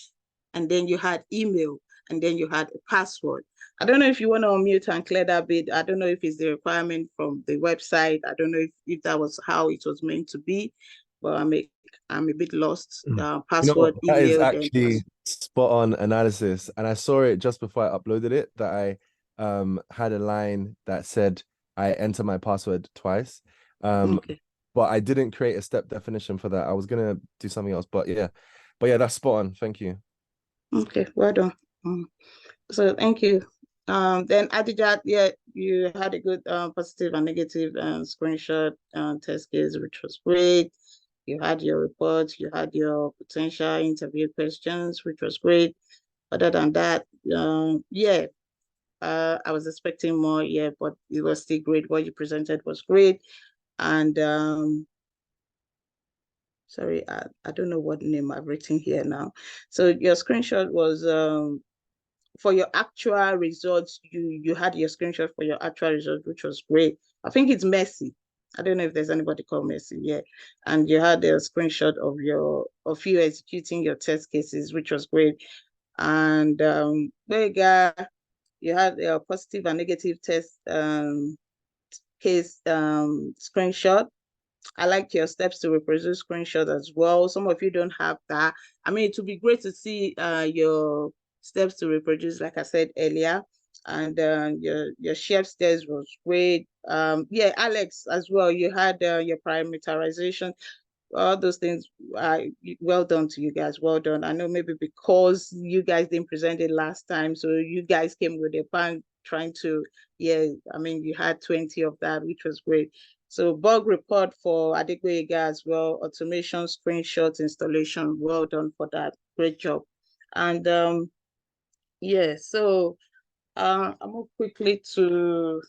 N: and then you had email, and then you had a password. I don't know if you want to unmute and clear that bit. I don't know if it's the requirement from the website. I don't know if that was how it was meant to be, but I'm a bit lost. Password,
O: that is
N: email,
O: actually spot on analysis. And I saw it just before I uploaded it, that I had a line that said I enter my password twice.
N: Okay.
O: But I didn't create a step definition for that. I was gonna do something else, but yeah, that's spot on. Thank you.
N: Okay, well done. So thank you. Then Adijat, yeah, you had a good positive and negative screenshot test case, which was great. You had your report, you had your potential interview questions, which was great. Other than that, yeah, I was expecting more, yeah, but it was still great. What you presented was great. And sorry, I don't know what name I've written here now. So your screenshot was for your actual results. You had your screenshot for your actual results, which was great. I think it's Messi. I don't know if there's anybody called Messi, yeah. And you had a screenshot of you executing your test cases, which was great. And Vega, you had a positive and negative test case screenshot. I like your steps to reproduce screenshot as well. Some of you don't have that. I mean, it would be great to see your steps to reproduce, like I said earlier, and your shared steps was great. Yeah, Alex as well. You had your parameterization. All those things. Well done to you guys. Well done. I know maybe because you guys didn't present it last time, so you guys came with a bang trying to. Yeah, I mean, you had 20 of that, which was great. So bug report for Adegboyega as well, automation, screenshots, installation, well done for that, great job. And yeah, so I'll move quickly to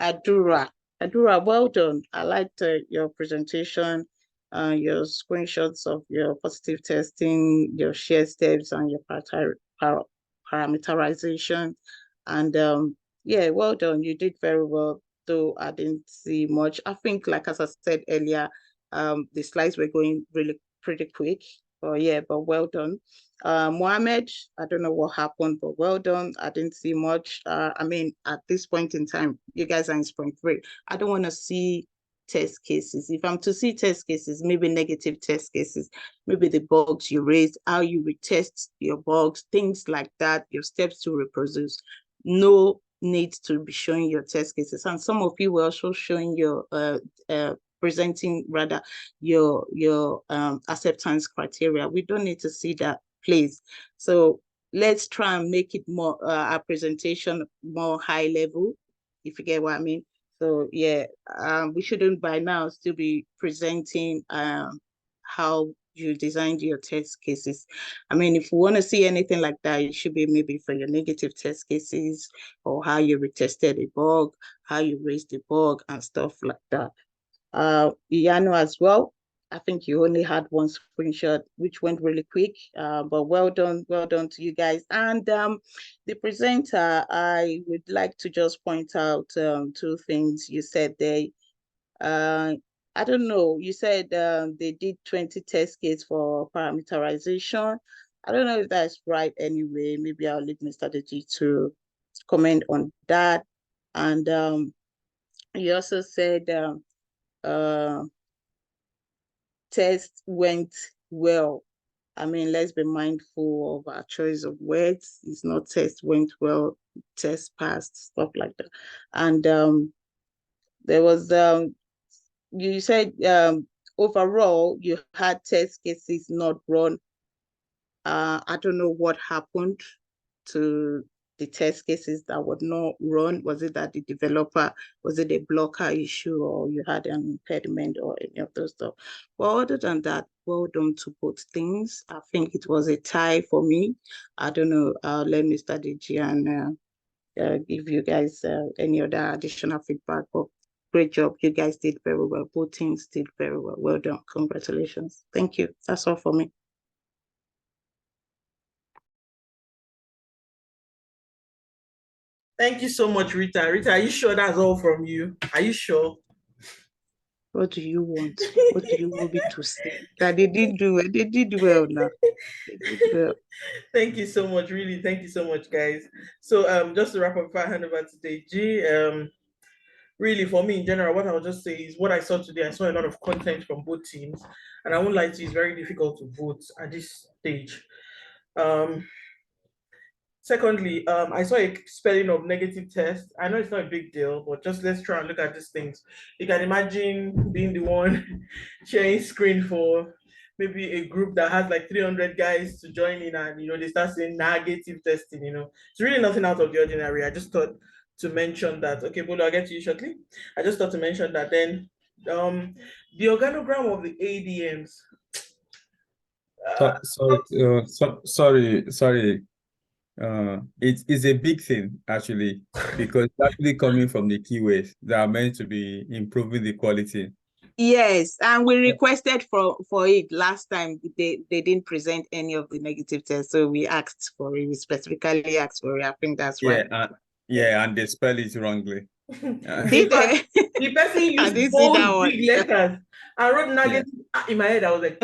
N: Adura. Adura, well done. I liked your presentation, your screenshots of your positive testing, your shared steps, and your parameterization. And yeah, well done. You did very well, though I didn't see much. I think, like as I said earlier, the slides were going really pretty quick. But well done. Mohammed, I don't know what happened, but well done. I didn't see much. I mean, at this point in time, you guys are in sprint 3. I don't want to see test cases. If I'm to see test cases, maybe negative test cases, maybe the bugs you raised, how you retest your bugs, things like that, your steps to reproduce. No need to be showing your test cases. And some of you were also showing your presenting rather your acceptance criteria. We don't need to see that, please. So let's try and make it more our presentation more high level, if you get what I mean. So yeah, we shouldn't by now still be presenting how you designed your test cases. I mean, if you want to see anything like that, it should be maybe for your negative test cases, or how you retested a bug, how you raised the bug and stuff like that. Iyanu as well. I think you only had one screenshot, which went really quick, but well done to you guys. And the presenter, I would like to just point out 2 things you said there. I don't know, you said they did 20 test cases for parameterization. I don't know if that's right anyway. Maybe I'll leave Mr. Deji to comment on that. And you also said test went well. I mean, let's be mindful of our choice of words. It's not test went well, test passed, stuff like that. And there was, you said overall, you had test cases not run. I don't know what happened to the test cases that would not run? Was it that the developer, was it a blocker issue, or you had an impediment or any of those stuff? Well, other than that, well done to both things. I think it was a tie for me. I don't know, let Mr. DG and give you guys any other additional feedback, but great job. You guys did very well. Both teams did very well. Well done. Congratulations. Thank you. That's all for me.
F: Thank you so much, Rita. Rita, are you sure that's all from you? Are you sure?
N: What do you want? What do you want me to say? That they did do well. They did well now. They did well.
F: Thank you so much. Really, thank you so much, guys. So just to wrap up, if I hand over to DG, really for me in general, what I'll just say is what I saw today. I saw a lot of content from both teams, and I won't lie to you, it's very difficult to vote at this stage. Secondly, I saw a spelling of negative test. I know it's not a big deal, but just let's try and look at these things. You can imagine being the one sharing screen for maybe a group that has like 300 guys to join in, and they start saying negative testing. It's really nothing out of the ordinary. I just thought to mention that. Okay, Bolo, I'll get to you shortly. I just thought to mention that. Then the organogram of the ADMs.
J: Sorry. It is a big thing actually, because it's actually coming from the keywords that are meant to be improving the quality.
N: Yes, and we requested for it last time. They didn't present any of the negative tests, so we asked for it. We specifically asked for it. I think that's right.
J: Yeah, and they spell it wrongly.
N: Did they?
F: The person used bold big letters. I wrote negative in my head. I was like,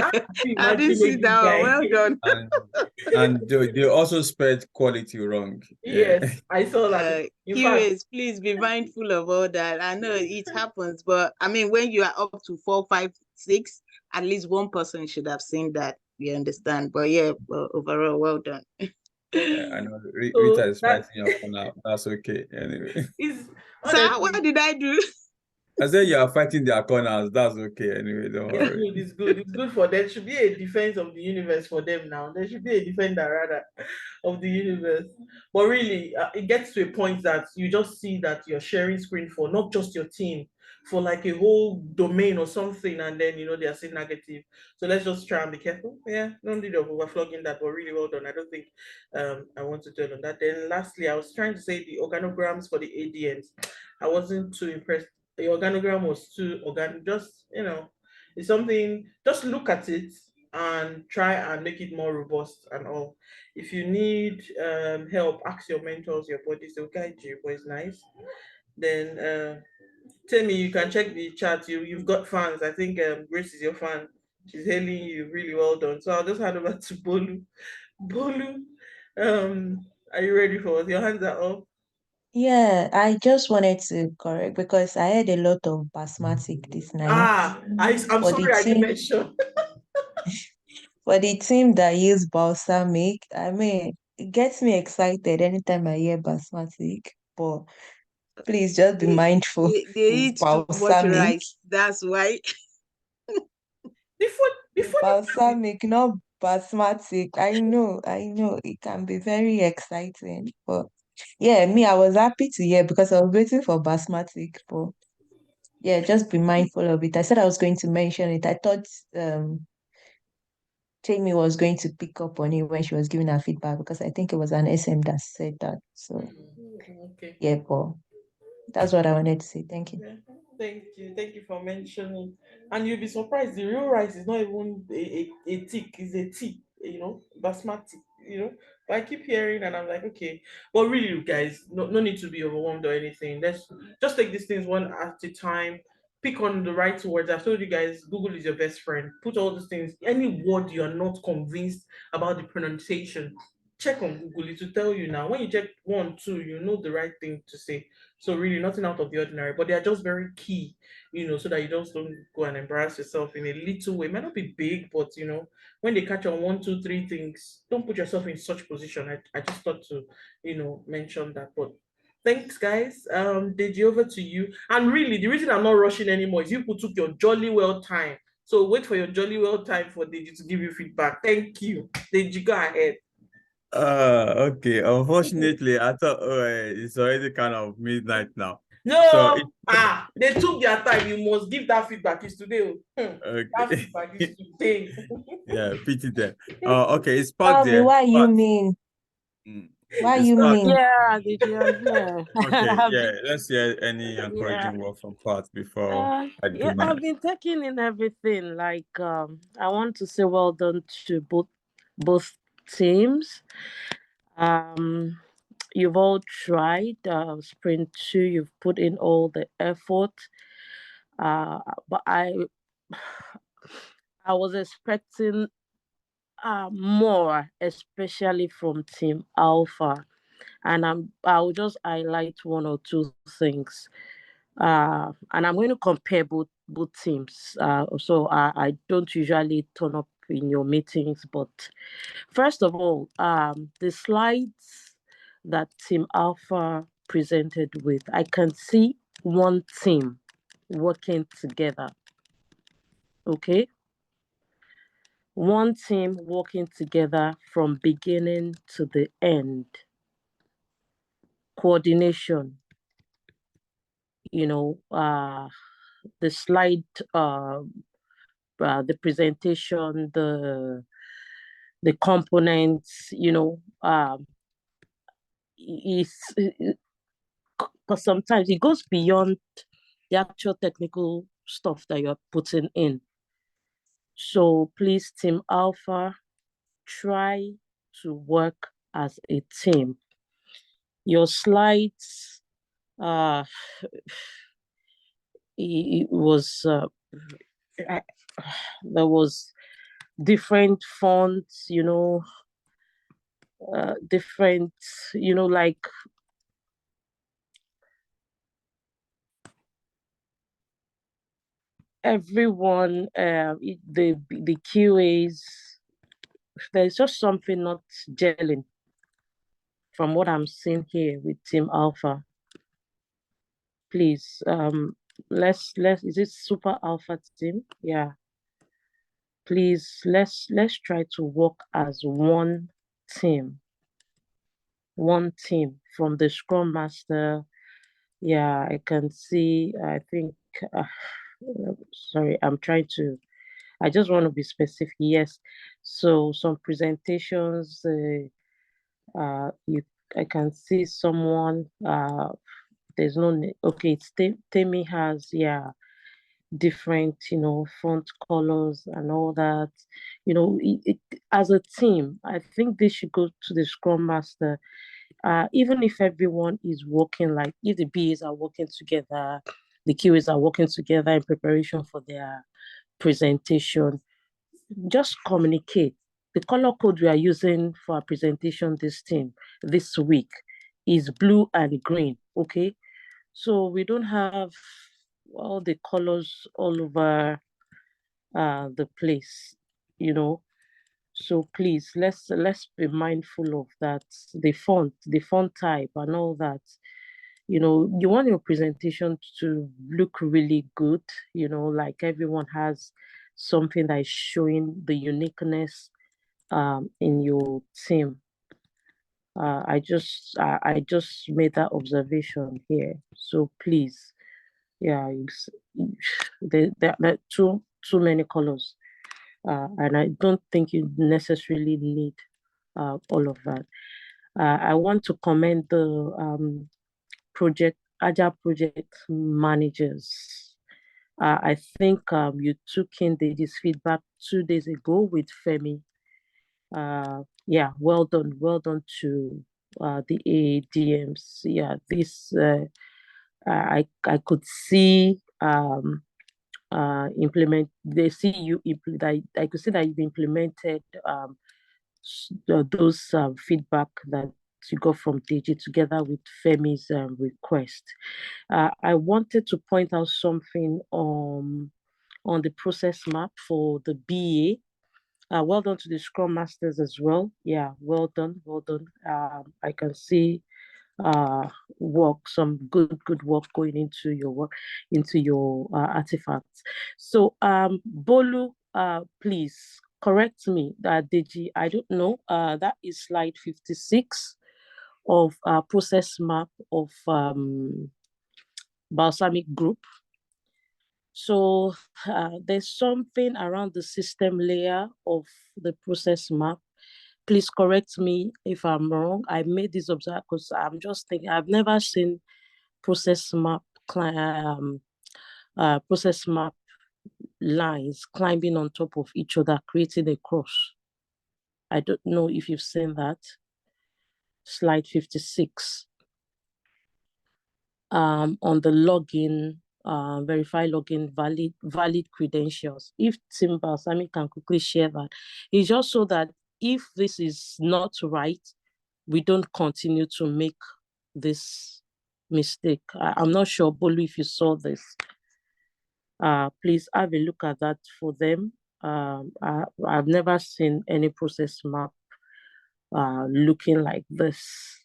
N: I didn't see that one. Well done.
J: And they also spelled quality wrong.
F: Yes, I saw that.
N: Please be mindful of all that. I know it happens, but I mean, when you are up to 4, 5, 6, at least one person should have seen that. You understand? But yeah, overall, well done.
J: Yeah, I know Rita is fighting your corner. That's okay. Anyway.
N: Sir, what did I do?
J: I said you are fighting their corners. That's okay. Anyway, don't worry.
F: It's good. It's good for them. There should be a defense of the universe for them now. There should be a defender rather of the universe. But really, it gets to a point that you just see that you're sharing screen for not just your team, for like a whole domain or something, and then they are saying negative. So let's just try and be careful. Yeah, no need of overflogging that, but really well done. I don't think I want to dwell on that. Then lastly, I was trying to say the organograms for the ADMs. I wasn't too impressed. The organogram was too organic. Just it's something. Just look at it and try and make it more robust and all. If you need help, ask your mentors, your buddies. They'll guide you. But it's nice. Then tell me, you can check the chat. You've got fans. I think Grace is your fan. She's hailing you. Really well done. So I'll just hand over to Bolu. Bolu, are you ready for us? Your hands are up.
B: Yeah, I just wanted to correct because I had a lot of basmatic this night.
F: I'm sorry I didn't mention.
B: For the team that use balsamic, I mean, it gets me excited anytime I hear basmatic, but please just be mindful.
N: They eat too much rice. That's why.
F: Before
B: balsamic, not basmatic. I know, it can be very exciting, but yeah, I was happy to hear because I was waiting for basmatic, but yeah, just be mindful of it. I said I was going to mention it. I thought Jamie was going to pick up on it when she was giving her feedback because I think it was an SM that said that. So
F: okay.
B: Yeah, but that's what I wanted to say. Thank you.
F: Yeah, thank you for mentioning. And you'll be surprised, the real rice is not even a tick, it's a tea, basmati, But I keep hearing and I'm like, okay. But really, guys, no need to be overwhelmed or anything. Let's just take these things one at a time. Pick on the right words. I've told you guys, Google is your best friend. Put all these things, any word you're not convinced about the pronunciation, check on Google. It will tell you now. When you check 1, 2, you know the right thing to say. So really nothing out of the ordinary, but they are just very key, so that you just don't go and embarrass yourself in a little way. It might not be big, but when they catch on 1, 2, 3 things, don't put yourself in such position. I just thought to, mention that. But thanks, guys. Deji, over to you. And really, the reason I'm not rushing anymore is you took your jolly well time. So wait for your jolly well time for Deji to give you feedback. Thank you. Deji, go ahead.
J: Okay. Unfortunately, I thought it's already kind of midnight now.
F: No, they took their time. You must give that feedback. It's today. That
J: Okay.
F: feedback is today.
J: Yeah, pity them. Okay, it's parked
B: Bobby,
J: there.
B: why you
J: But
B: mean? Why
J: it's
B: you
J: parked.
B: mean?
K: Yeah, did you hear?
J: Okay,
K: I've
J: yeah.
K: been,
J: Let's hear any
K: yeah,
J: encouraging word from Pat before I do
K: yeah, I've
J: mine.
K: been taking in everything. Like, I want to say well done to both teams. You've all tried. Sprint 2, you've put in all the effort. But I was expecting more, especially from Team Alpha, and I'll just highlight one or two things. And I'm going to compare both teams. So I don't usually turn up in your meetings, but first of all, the slides that Team Alpha presented with, I can see one team working together. Okay, one team working together from beginning to the end. Coordination, the slide, the presentation, the components, is because sometimes it goes beyond the actual technical stuff that you're putting in. So please, Team Alpha, try to work as a team. Your slides, it was there was different fonts, different, like everyone, the QAs, there's just something not gelling from what I'm seeing here with Team Alpha. Please, let's is it Super Alpha team? Yeah. Please, let's try to work as one team. One team from the Scrum Master. Yeah, I can see, I think, sorry, I just want to be specific. Yes. So some presentations, I can see someone, there's no, okay, Temi has, yeah, different, font colors and all that. As a team, I think they should go to the Scrum Master. Even if everyone is working, like if the BAs are working together, the QAs are working together in preparation for their presentation, just communicate. The color code we are using for our presentation this week is blue and green, okay? So we don't have all the colors all over the place, So please, let's be mindful of that. The font type and all that. You want your presentation to look really good, like everyone has something that is showing the uniqueness in your team. I just made that observation here. So please, yeah, there are too many colors, and I don't think you necessarily need all of that. I want to commend the Agile project managers. I think you took in this feedback 2 days ago with Femi. Yeah, well done to the ADMs. Yeah, this I could see I could see that you've implemented those feedback that you got from DG together with Femi's request. I wanted to point out something on the process map for the BA. Well done to the Scrum Masters as well. Yeah, well done. I can see some good work going into your work, into your artifacts. So Bolu, please
P: correct me, Deji, I don't know. That is slide 56 of process map of balsamic group. So there's something around the system layer of the process map. Please correct me if I'm wrong. I made this observation because I'm just thinking, I've never seen process map lines climbing on top of each other, creating a cross. I don't know if you've seen that. Slide 56. On the login, verify login, valid credentials. If Tim Balsamic can quickly share that. It's just so that if this is not right, we don't continue to make this mistake. I'm not sure, Bolu, if you saw this. Please have a look at that for them. I've never seen any process map looking like this.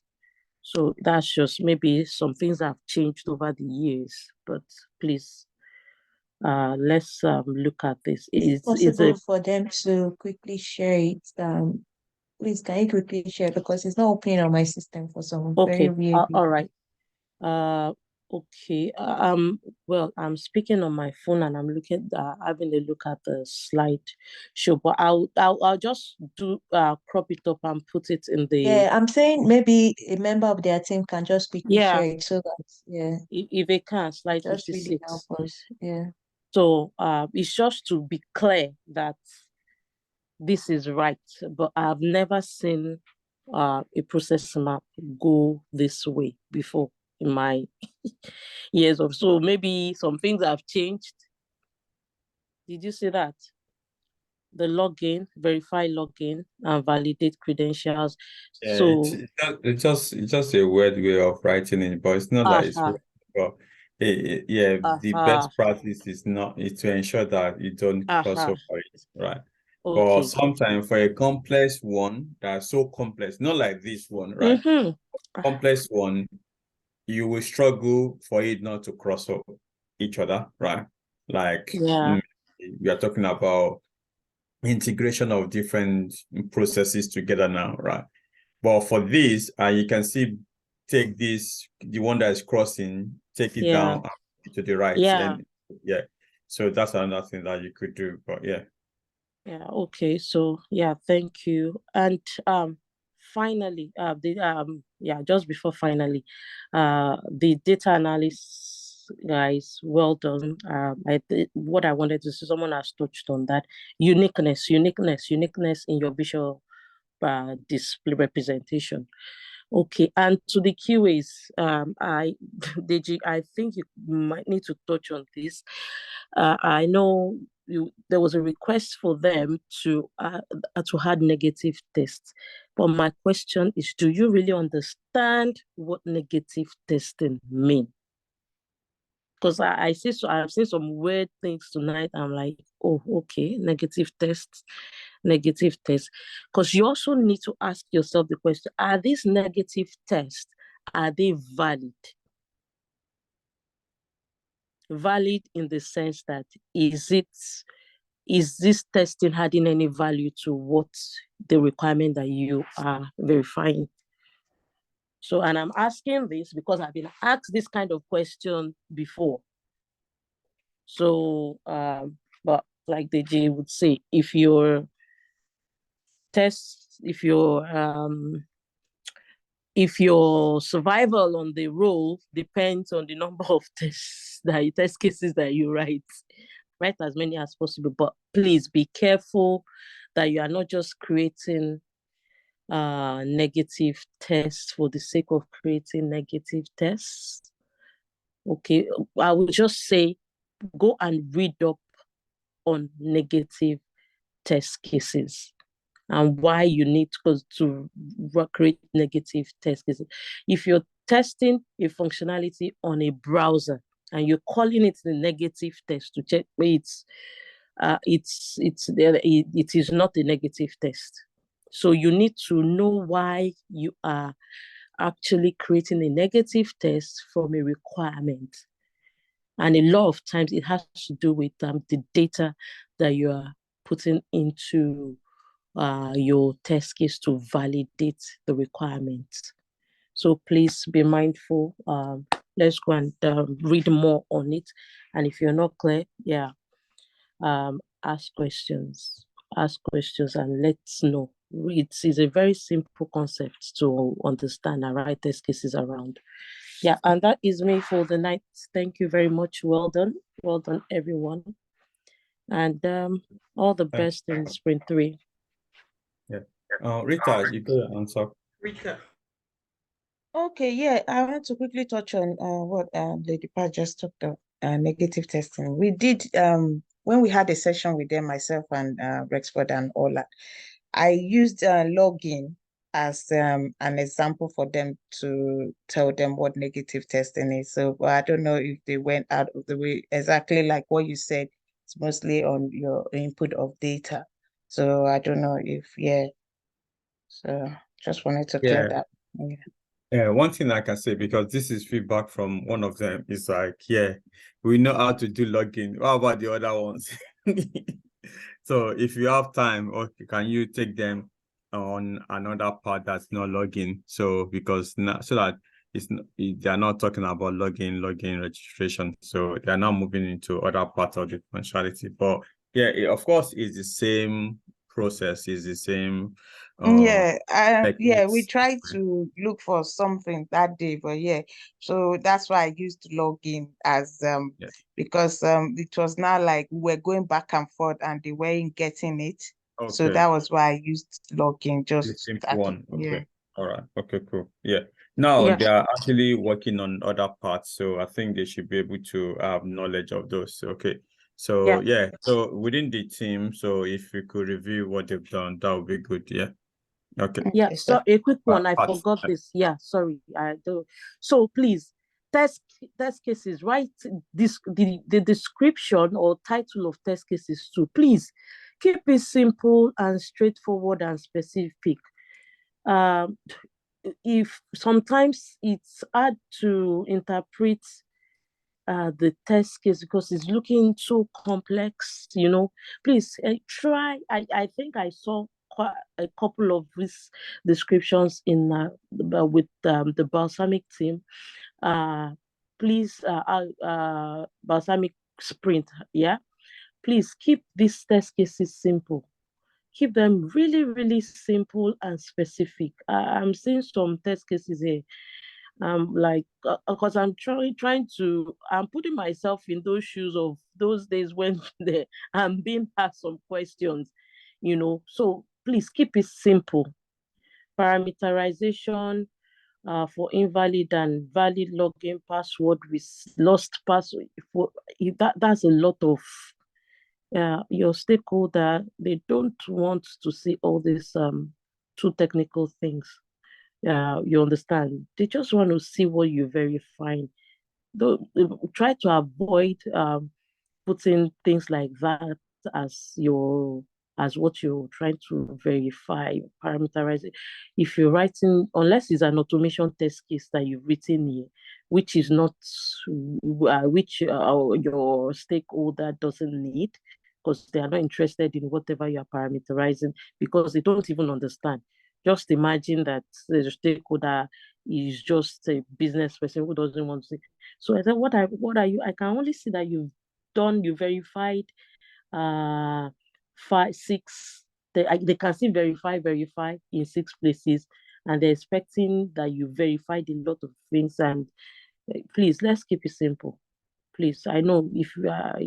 P: So that's just maybe some things have changed over the years, but please, let's look at this.
B: Is it possible for them to quickly share it? Please, can you quickly share, because it's not opening on my system for some
P: okay,
B: very weird
P: all
B: reason.
P: right. Okay. Well, I'm speaking on my phone and I'm looking, having a look at the slide show, but I'll just do crop it up and put it in the.
B: Yeah, I'm saying maybe a member of their team can just quickly share it so that
P: if they can, slide
B: just
P: 56.
B: really help us. Yeah.
P: So it's just to be clear that this is right, but I've never seen a process map go this way before in my years of, so maybe some things have changed. Did you see that? The login, verify login, and validate credentials.
J: Yeah,
P: So
J: it's just a weird way of writing it, but it's not that it's wrong. But the best practice is to ensure that you don't cross over it, right?
P: Okay.
J: But sometimes for a complex one that's so complex, not like this one, right? Complex one, you will struggle for it not to cross over each other, right? Like we are talking about integration of different processes together now, right? But for this, you can see, take this, the one that is crossing, take it down to the right. And so that's another thing that you could do. But
P: okay. So thank you. And finally, just before finally, the data analysis guys, well done. What I wanted to see, someone has touched on that. Uniqueness in your visual display representation. Okay, and to the QAs, Deji, I think you might need to touch on this. I know there was a request for them to add negative tests, but my question is, do you really understand what negative testing means? Because I've seen some weird things tonight. I'm like, oh, okay, negative tests. Because you also need to ask yourself the question, are these negative tests, are they valid? Valid in the sense that, is this testing adding any value to what the requirement that you are verifying? So, and I'm asking this because I've been asked this kind of question before. So, but like Deji would say, if your survival on the role depends on the number of test cases that you write as many as possible. But please be careful that you are not just creating negative tests for the sake of creating negative tests. Okay, I will just say, go and read up on negative test cases and why you need to create negative test cases. If you're testing a functionality on a browser and you're calling it the negative test to check it is not a negative test. So you need to know why you are actually creating a negative test from a requirement. And a lot of times it has to do with the data that you are putting into your test case to validate the requirements. So please be mindful. Let's go and read more on it. And if you're not clear, ask questions and let's know. It is a very simple concept to understand and write test cases around. Yeah, and that is me for the night. Thank you very much. Well done everyone. And all the best in sprint 3.
J: Yeah. Rita, you could answer.
F: Rita.
N: Okay, yeah, I want to quickly touch on what Lady Pat just talked about, negative testing. We did when we had a session with them, myself and Rexford and Ola, I used login as an example for them to tell them what negative testing is. So I don't know if they went out of the way, exactly like what you said. It's mostly on your input of data. So I don't know if, so just wanted to clear that. Yeah.
J: Yeah, one thing I can say, because this is feedback from one of them, is like, we know how to do login. What about the other ones? So if you have time, okay, can you take them on another part that's not login? So because so that they're not talking about login registration. So they're not moving into other parts of the functionality. But of course, it's the same process, is the same.
N: We tried to look for something that day, but so that's why I used login as because it was not like we're going back and forth and they weren't getting it. Okay. So that was why I used login. Just
J: the simple one. Okay. All right. Okay, cool. Now they are actually working on other parts, so I think they should be able to have knowledge of those. Okay. So so within the team, so if you could review what they've done, that would be good. Okay.
P: So a quick one, I forgot this. Sorry. I do. So please, test cases, write the description or title of test cases too. Please keep it simple and straightforward and specific. If sometimes it's hard to interpret the test case because it's looking so complex, please try. I think I saw quite a couple of these descriptions in with the Balsamiq team. Please, Balsamiq Sprint, please keep these test cases simple. Keep them really, really simple and specific. I'm seeing some test cases here. Like, because I'm I'm putting myself in those shoes of those days when I'm being asked some questions, So please keep it simple. Parameterization for invalid and valid login password with lost password. That's a lot of your stakeholder. They don't want to see all these too technical things. You understand? They just want to see what you're verifying. Try to avoid putting things like that as what you're trying to verify, parameterize it. If you're writing, unless it's an automation test case that you've written here, which is not, which your stakeholder doesn't need, because they are not interested in whatever you are parameterizing, because they don't even understand. Just imagine that the stakeholder is just a business person who doesn't want to see. So I said, what are you? I can only see that you verified 5, 6. They can see verify in 6 places, and they're expecting that you verified a lot of things. And please, let's keep it simple. Please, I know if you are,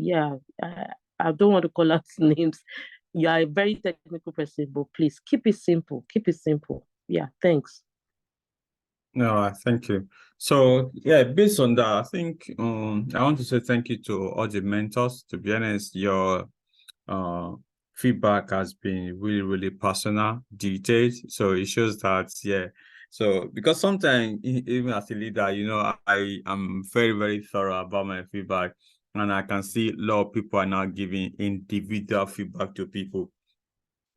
P: I don't want to call out names. You are a very technical person, but please keep it simple. Keep it simple. Thanks.
J: No, thank you. So based on that, I think I want to say thank you to all the mentors. To be honest, your feedback has been really, really personal, detailed. So it shows that so because sometimes even as a leader, I am very, very thorough about my feedback, and I can see a lot of people are now giving individual feedback to people.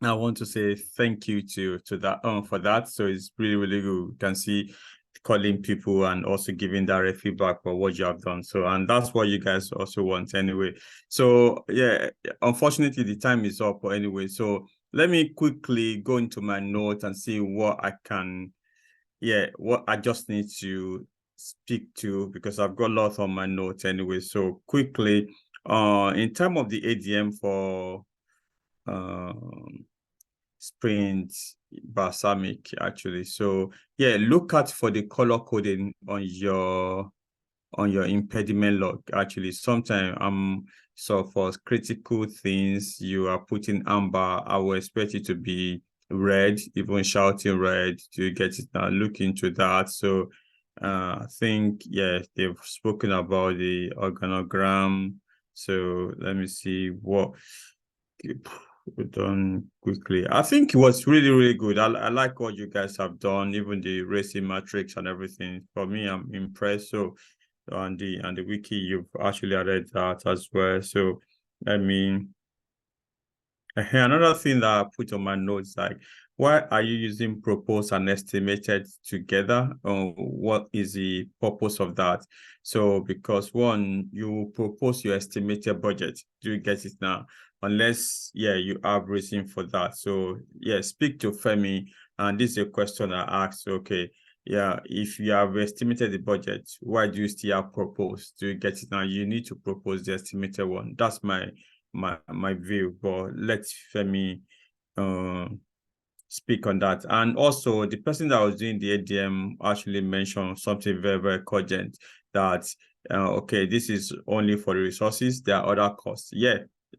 J: I want to say thank you to that for that. So it's really, really good. You can see calling people and also giving direct feedback for what you have done. So, and that's what you guys also want anyway. So yeah, unfortunately the time is up anyway. So let me quickly go into my notes and see what I can, what I just need to speak to, because I've got lots on my notes anyway. So quickly, in terms of the ADM for Sprint Balsamiq actually. So yeah, look out for the color coding on your impediment log. Actually, sometimes so for critical things you are putting amber, I will expect it to be red, even shouting red. Do you get it now? Look into that. So I think they've spoken about the organogram. So let me see what we've done quickly. I think it was really, really good. I like what you guys have done, even the racing matrix and everything. For me, I'm impressed. So on the wiki, you've actually added that as well. So I mean, another thing that I put on my notes, like, why are you using proposed and estimated together? What is the purpose of that? So because one, you propose your estimated budget. Do you get it now? Unless, you have reason for that. So speak to Femi. And this is a question I asked. Okay, if you have estimated the budget, why do you still have proposed? Do you get it now? You need to propose the estimated one. That's my view, but let Femi speak on that. And also the person that was doing the ADM actually mentioned something very, very cogent, that okay, this is only for the resources, there are other costs.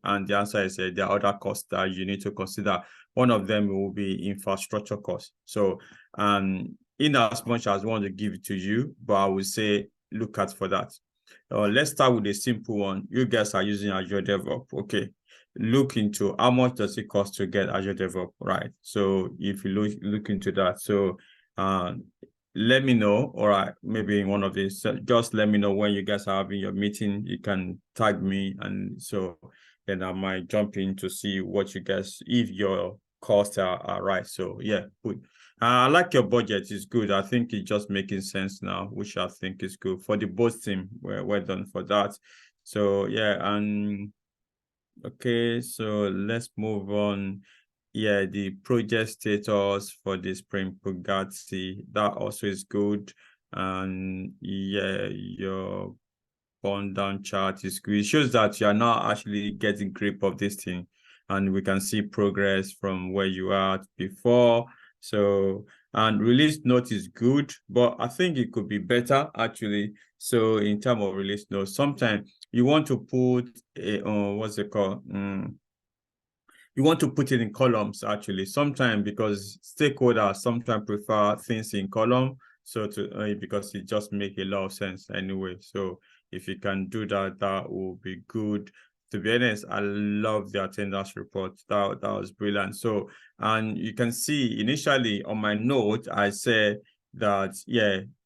J: And the answer is there are other costs that you need to consider. One of them will be infrastructure costs. So in as much as I want to give it to you, but I would say look out for that. Let's start with a simple one. You guys are using Azure DevOps. Okay, look into how much does it cost to get Azure DevOps, right? So if you look into that, so let me know. All right, maybe in one of these, just let me know when you guys are having your meeting. You can tag me, and so then I might jump in to see what you guys, if your costs are right. So good. I like your budget. It's good. I think it's just making sense now, which I think is good for the both team. Well done for that. So and okay, so let's move on. The project status for the Spring Bugatti, that also is good. And your burn down chart is good. It shows that you are now actually getting grip of this thing, and we can see progress from where you are before. So, and release note is good, but I think it could be better actually. So in terms of release note, sometimes you want to put a what's it called? You want to put it in columns actually. Sometimes because stakeholders sometimes prefer things in column. So because it just makes a lot of sense anyway. So if you can do that, that will be good. To be honest, I love the attendance report. That was brilliant. So, and you can see initially on my note, I said that,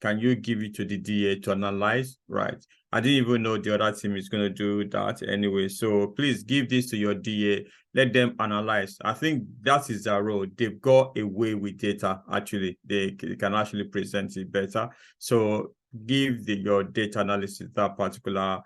J: can you give it to the DA to analyze, right? I didn't even know the other team is going to do that anyway. So please give this to your DA, let them analyze. I think that is their role. They've got a way with data, actually. They can actually present it better. So give your data analysis that particular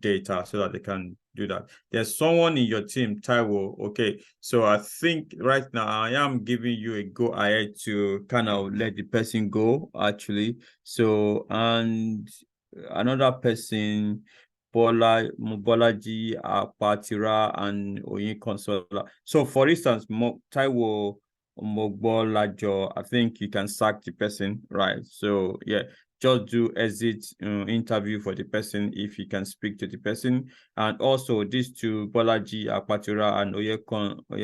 J: data so that they can do that. There's someone in your team, Taiwo. Okay, so I think right now I am giving you a go ahead to kind of let the person go, actually. So, and another person, Bolaji Apatira and Oyin Consola. So for instance, Taiwo Mogbolajo, I think you can sack the person, right? So just do exit interview for the person if you can speak to the person. And also these two, Bolaji Apatira and Oye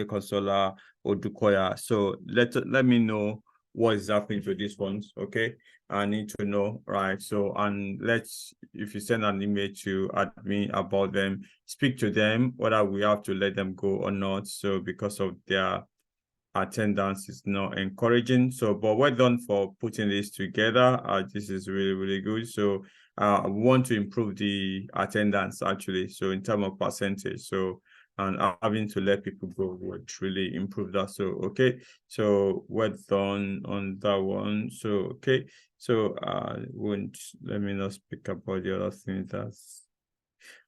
J: Consola Odukoya. So let me know what is happening to these ones, okay? I need to know, right? So, and if you send an email to admin about them, speak to them, whether we have to let them go or not. So because of their attendance is not encouraging. So, but well done for putting this together. This is really, really good. So I want to improve the attendance actually. So in terms of percentage. So and having to let people go would really improve that. So, okay, so well done on that one. So, okay, so let me not speak about the other thing. That's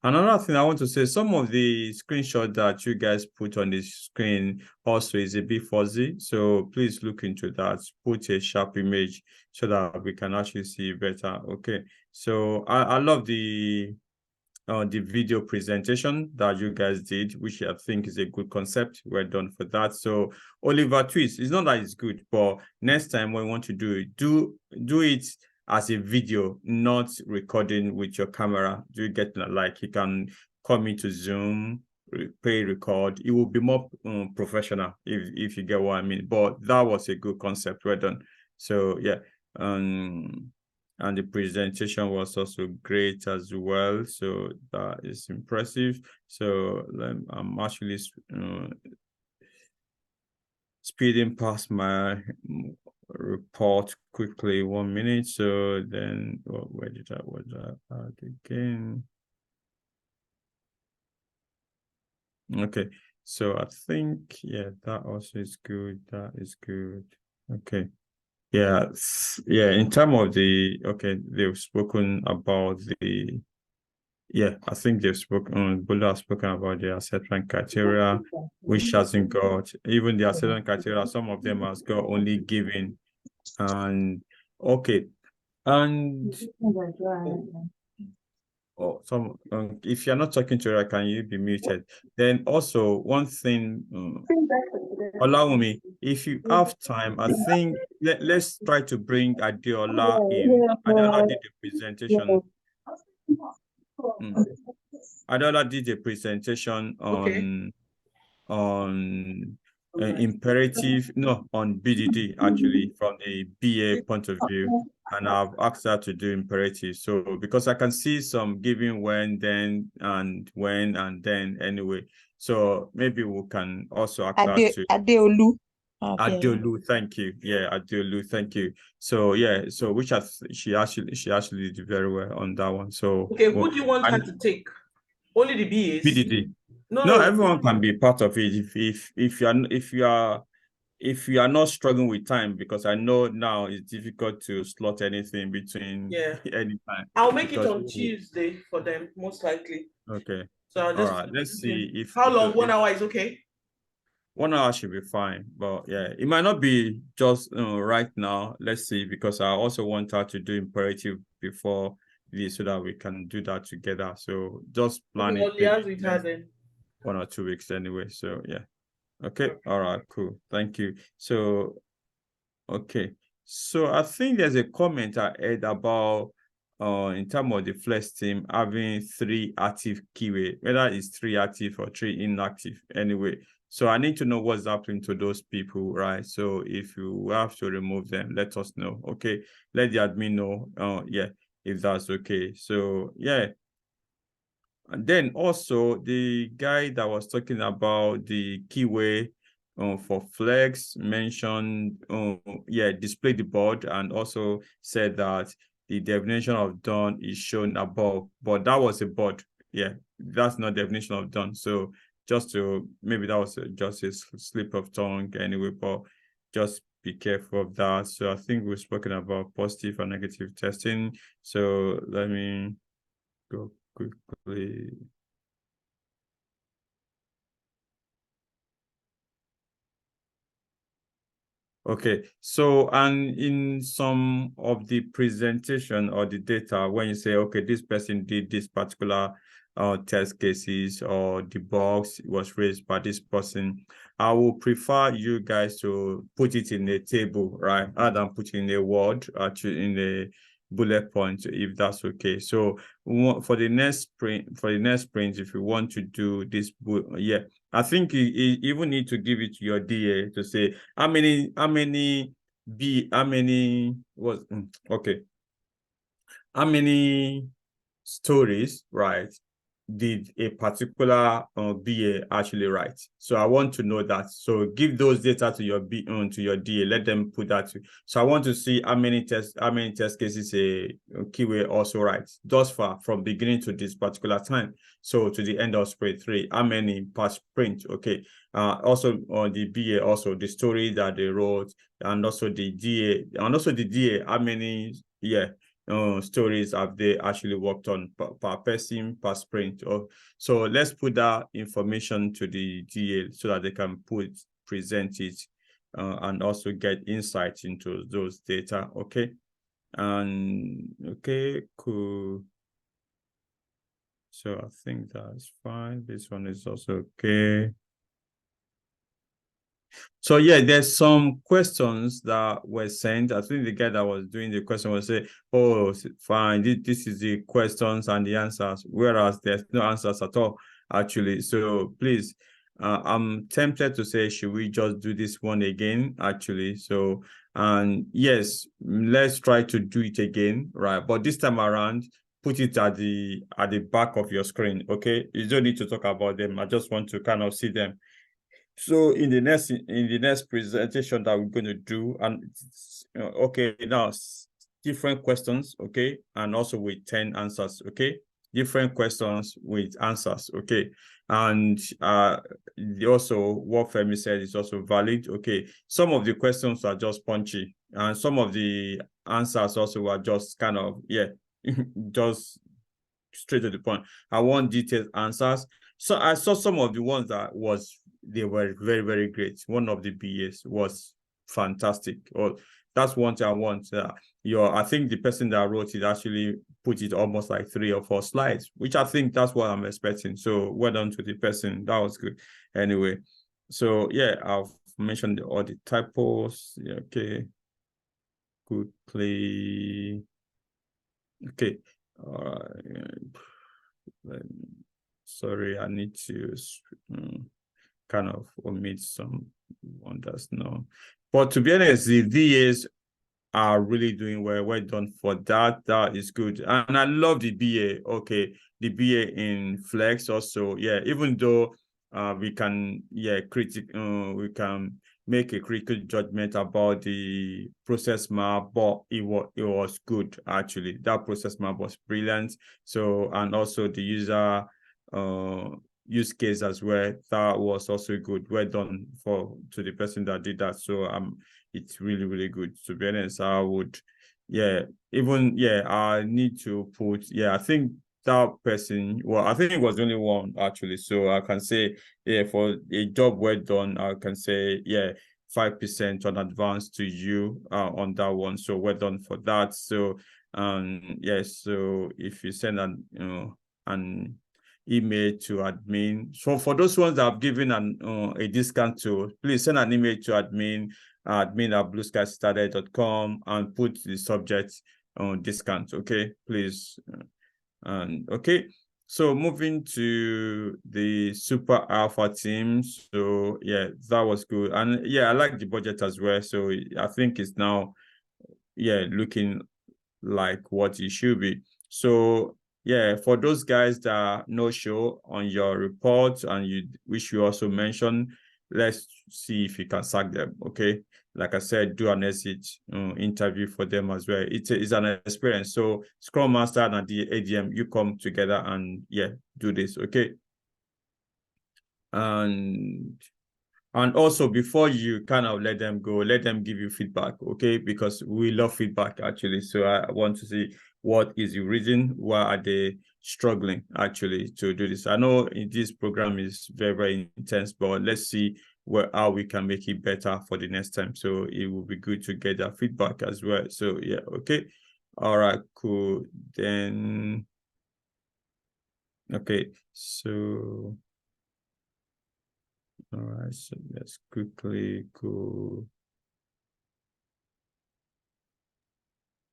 J: another thing I want to say. Some of the screenshots that you guys put on the screen also is a bit fuzzy, so please look into that. Put a sharp image so that we can actually see better. Okay, so I love the video presentation that you guys did, which I think is a good concept. Well done for that. So Oliver Twist, it's not that it's good, but next time when you want to do it, do it as a video, not recording with your camera. Do you get, like, you can come into Zoom, record. It will be more professional, if you get what I mean. But that was a good concept. Well done. So yeah, and the presentation was also great as well. So that is impressive. So I'm actually speeding past my report quickly. 1 minute. So then, where did I add again? Okay, so I think, yeah, that also is good. That is good. Okay. Yeah, in terms of the, okay, they've spoken about the, yeah, I think they've spoken, Bula has spoken about the acceptance criteria, which hasn't got, even the acceptance criteria, some of them has got only given, and, okay, and, some, if you're not talking to her, can you be muted? Then also, one thing, allow me, if you have time, I think let's try to bring Adeola in. Adeola did the presentation. Adeola did a presentation on imperative, no, on BDD actually, from a BA point of view, and I've asked her to do imperative. So because I can see some giving when, then, and when, and then anyway. So maybe we can also ask her to
N: Adeolu.
J: Adeolu, thank you. Yeah, Adeolu, thank you. So yeah, so which she actually did very well on that one. So
F: okay, who do you want her to take? Only the BAs?
J: BDD.
F: No,
J: everyone can be part of it if you are not struggling with time, because I know now it's difficult to slot anything between any time.
F: I'll make it on Tuesday for them, most likely.
J: Okay.
F: So I'll just,
J: all right, let's see if
F: how long? 1 hour is okay?
J: 1 hour should be fine, but yeah, it might not be just right now. Let's see, because I also want her to do imperative before this, so that we can do that together. So just plan it.
F: With her then.
J: 1 or 2 weeks anyway. So yeah. Okay. All right. Cool. Thank you. So, okay. So I think there's a comment I heard about in terms of the Flex team having 3 active keyway, whether it's 3 active or 3 inactive anyway. So I need to know what's happening to those people, right? So if you have to remove them, let us know. Okay. Let the admin know. Yeah, if that's okay. So yeah. And then also the guy that was talking about the keyway for Flex mentioned, display the board, and also said that the definition of done is shown above, but that was a board. Yeah, that's not definition of done. So just to, maybe that was just a slip of tongue anyway, but just be careful of that. So I think we've spoken about positive and negative testing. So let me go quickly. Okay, so, and in some of the presentation or the data, when you say, okay, this person did this particular test cases, or the box was raised by this person, I will prefer you guys to put it in a table, right? Rather than put in a word, actually in a bullet point, if that's okay. So for the next sprint, if you want to do this, yeah, I think you even need to give it to your DA to say how many stories, right, did a particular BA actually write? So I want to know that. So give those data to your to your DA. Let them put that. So I want to see how many test cases a QA also writes thus far from beginning to this particular time. So to the end of sprint 3, how many per sprint? Okay. Also on the BA, also the story that they wrote, and also the DA, how many stories have they actually worked on per person per sprint. So let's put that information to the DA so that they can present it and also get insights into those data. Okay. And okay, cool. So I think that's fine. This one is also okay. So yeah, there's some questions that were sent. I think the guy that was doing the question was say, "Oh, fine, this is the questions and the answers," whereas there's no answers at all, actually. So please, I'm tempted to say, should we just do this one again, actually? So, and yes, let's try to do it again, right? But this time around, put it at the back of your screen, okay? You don't need to talk about them. I just want to kind of see them. So in the next presentation that we're going to do, and okay, now different questions, okay, and also with 10 answers, okay, different questions with answers, okay, and also what Femi said is also valid, okay. Some of the questions are just punchy, and some of the answers also are just kind of just straight to the point. I want detailed answers. So I saw some of the ones that they were very, very great. One of the BAs was fantastic. Or that's one thing I want. I think the person that wrote it actually put it almost like 3 or 4 slides, which I think that's what I'm expecting. So well done to the person. That was good. Anyway, so yeah, I've mentioned all the typos. Yeah, okay. Good play. Okay. Sorry, I need to kind of omit some wonders now. But to be honest, the VAs are really doing well. Well done for that. That is good. And I love the BA. Okay, the BA in Flex also. Yeah, even though we can, we can make a critical judgment about the process map, but it was good, actually. That process map was brilliant. So, and also the user use case as well, that was also good. Well done to the person that did that. So it's really, really good. To be honest, I would, I need to put, I think that person, well, I think it was only one, actually. So I can say, for a job well done, I can say, 5% on advance to you on that one. So well done for that. So so if you send an email to admin, so for those ones that have given a discount to, please send an email to admin@blueskycitadel.com and put the subject on discount, okay, please. And okay, so moving to the Super Alpha team. So that was good. And I like the budget as well. So I think it's now looking like what it should be. So for those guys that no show on your report and which you also mentioned, let's see if you can sack them, okay? Like I said, do an exit interview for them as well. It's an experience. So Scrum Master and the ADM, you come together and do this, okay? And also, before you kind of let them go, let them give you feedback, okay? Because we love feedback, actually. So I want to see what is the reason, why are they struggling, actually, to do this. I know this program is very, very intense, but let's see how we can make it better for the next time. So it will be good to get that feedback as well. So okay. All right, cool. Then, okay, so... All right, so let's quickly go.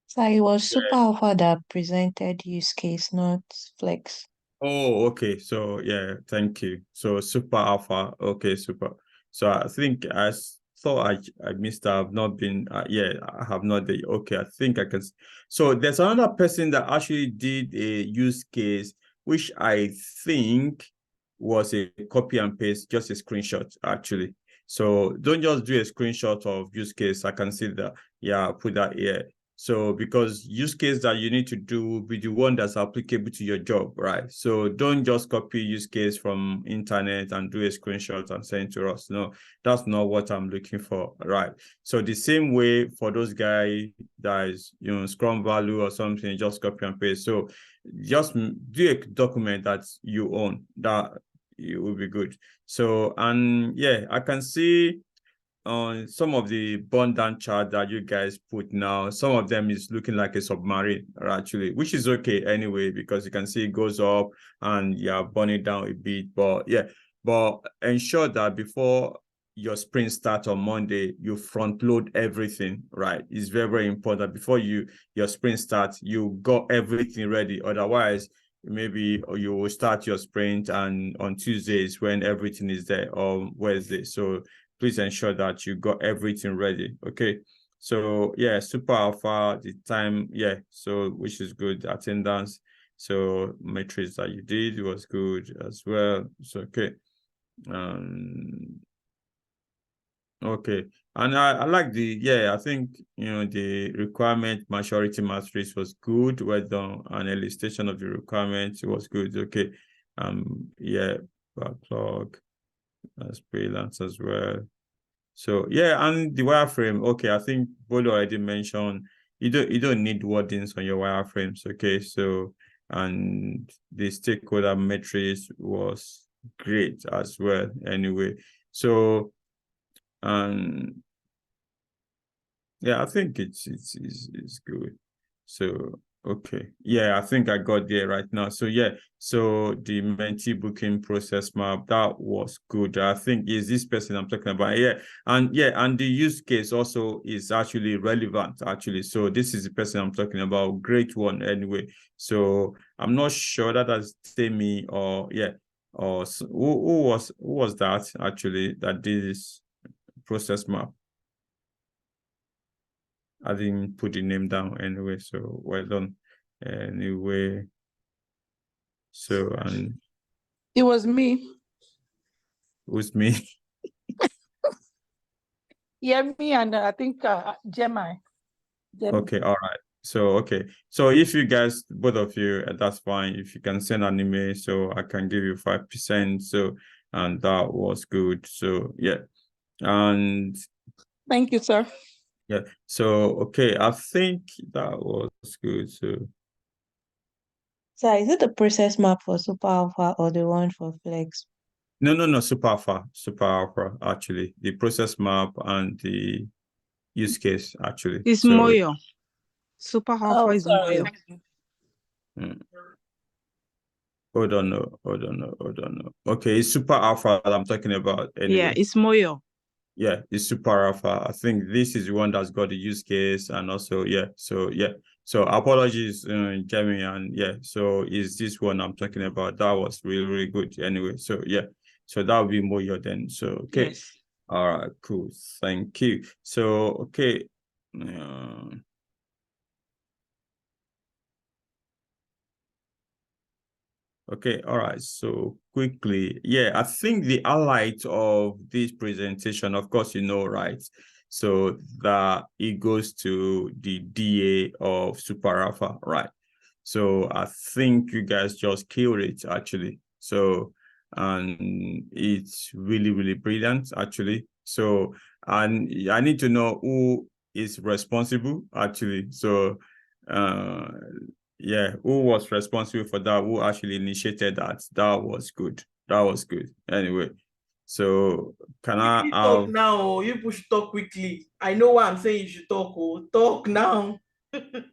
B: So it was Super Alpha that presented use case, not Flex.
J: Oh, okay. So thank you. So Super Alpha, okay, super. So I think I thought I missed. I've not been. I have not. Okay, I think I can. So there's another person that actually did a use case which I think was a copy and paste, just a screenshot actually. So don't just do a screenshot of use case. I can see that, yeah, put that here. So because use case that you need to do will be the one that's applicable to your job, right? So don't just copy use case from internet and do a screenshot and send to us. No, that's not what I'm looking for, right? So the same way for those guys that is, you know, Scrum value or something, just copy and paste. So just do a document that you own, that it will be good. So, and yeah, I can see on some of the burn down chart that you guys put now, some of them is looking like a submarine actually, which is okay anyway, because you can see it goes up and yeah, burn it down a bit. But yeah, but ensure that before your sprint starts on Monday, you front load everything, right? It's very, very important. Before your sprint starts, you got everything ready. Otherwise, maybe you will start your sprint and on Tuesdays when everything is there, or Wednesday. So please ensure that you got everything ready. Okay. So yeah, super alpha, the time, yeah, so which is good. Attendance, so metrics that you did was good as well. So okay. Okay. And I like the, yeah, I think, you know, the requirement maturity matrix was good. Well done. And elicitation of the requirements was good. Okay. Yeah, backlog, that's brilliant as well. So yeah, and the wireframe, okay, I think Bolo already mentioned you don't need wordings on your wireframes, okay? So, and the stakeholder matrix was great as well anyway. So yeah, I think it's good. So okay, yeah, I think I got there right now. So yeah, so the mentee booking process map, that was good. I think is this person I'm talking about. Yeah, and the use case also is actually relevant actually. So this is the person I'm talking about. Great one anyway. So I'm not sure that that's Temi or yeah, or who was that actually that did this process map. I didn't put the name down anyway, so well done. Anyway, so and
Q: it was me.
J: It was me.
Q: Yeah, me and I think Gemma.
J: Okay, all right. So okay, so if you guys, both of you, that's fine. If you can send an email, so I can give you 5%. So and that was good. So yeah, and
Q: thank you, sir.
J: Yeah. So okay, I think that was good. So
B: is it the process map for Super Alpha or the one for Flex?
J: No, Super Alpha, actually. The process map and the use case, actually.
Q: It's Moyo. Super Alpha is
B: sorry.
Q: Moyo.
J: Hold on, no. Okay, it's Super Alpha that I'm talking about anyway.
Q: Yeah, it's Moyo.
J: Yeah, it's Super Alpha. I think this is the one that's got the use case and also, yeah. So, yeah. So apologies, Jamie, and yeah. So is this one I'm talking about? That was really, really good anyway. So, yeah. So that will be Moyo then. So, okay.
Q: Yes.
J: All right, cool. Thank you. So, okay. Okay, all right. So quickly, yeah, I think the highlight of this presentation, of course, you know, right? So that it goes to the DA of Super Alpha, right? So I think you guys just killed it, actually. So, and it's really, really brilliant, actually. So, and I need to know who is responsible, actually. So, yeah, who was responsible for that? Who actually initiated that? That was good. That was good. Anyway, so can I
F: talk now? You push talk quickly. I know why I'm saying you should talk. Oh, talk now.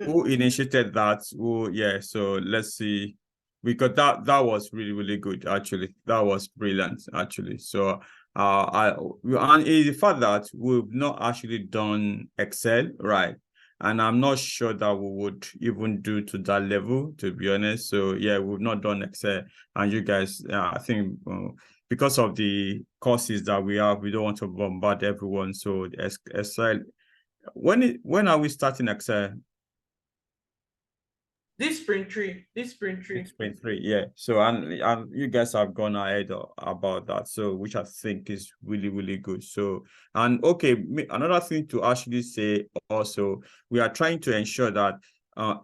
J: Who initiated that? Who? Yeah. So let's see, because that was really, really good. Actually, that was brilliant. Actually, so and the fact that we've not actually done Excel, right? And I'm not sure that we would even do to that level, to be honest. So yeah, we've not done Excel, and you guys, I think because of the courses that we have, we don't want to bombard everyone. So Excel, when are we starting Excel?
F: This sprint three.
J: Sprint three, yeah. So and you guys have gone ahead about that, so which I think is really, really good. So, and okay, another thing to actually say also, we are trying to ensure that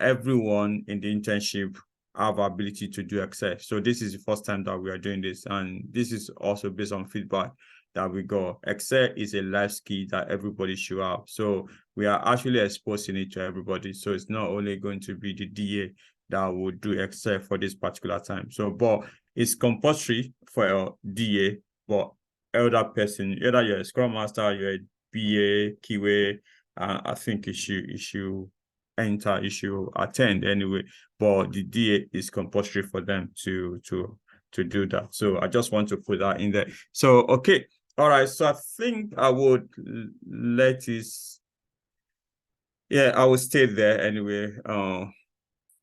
J: everyone in the internship have ability to do Excel. So this is the first time that we are doing this, and this is also based on feedback that we got. Excel is a life skill that everybody should have. So we are actually exposing it to everybody. So it's not only going to be the DA that will do Excel for this particular time. So, but it's compulsory for a DA, but elder person, either you're a Scrum Master, you're a BA, QA, I think you should attend anyway. But the DA is compulsory for them to do that. So I just want to put that in there. So okay, all right. So I think I would let this. Yeah, I will stay there anyway.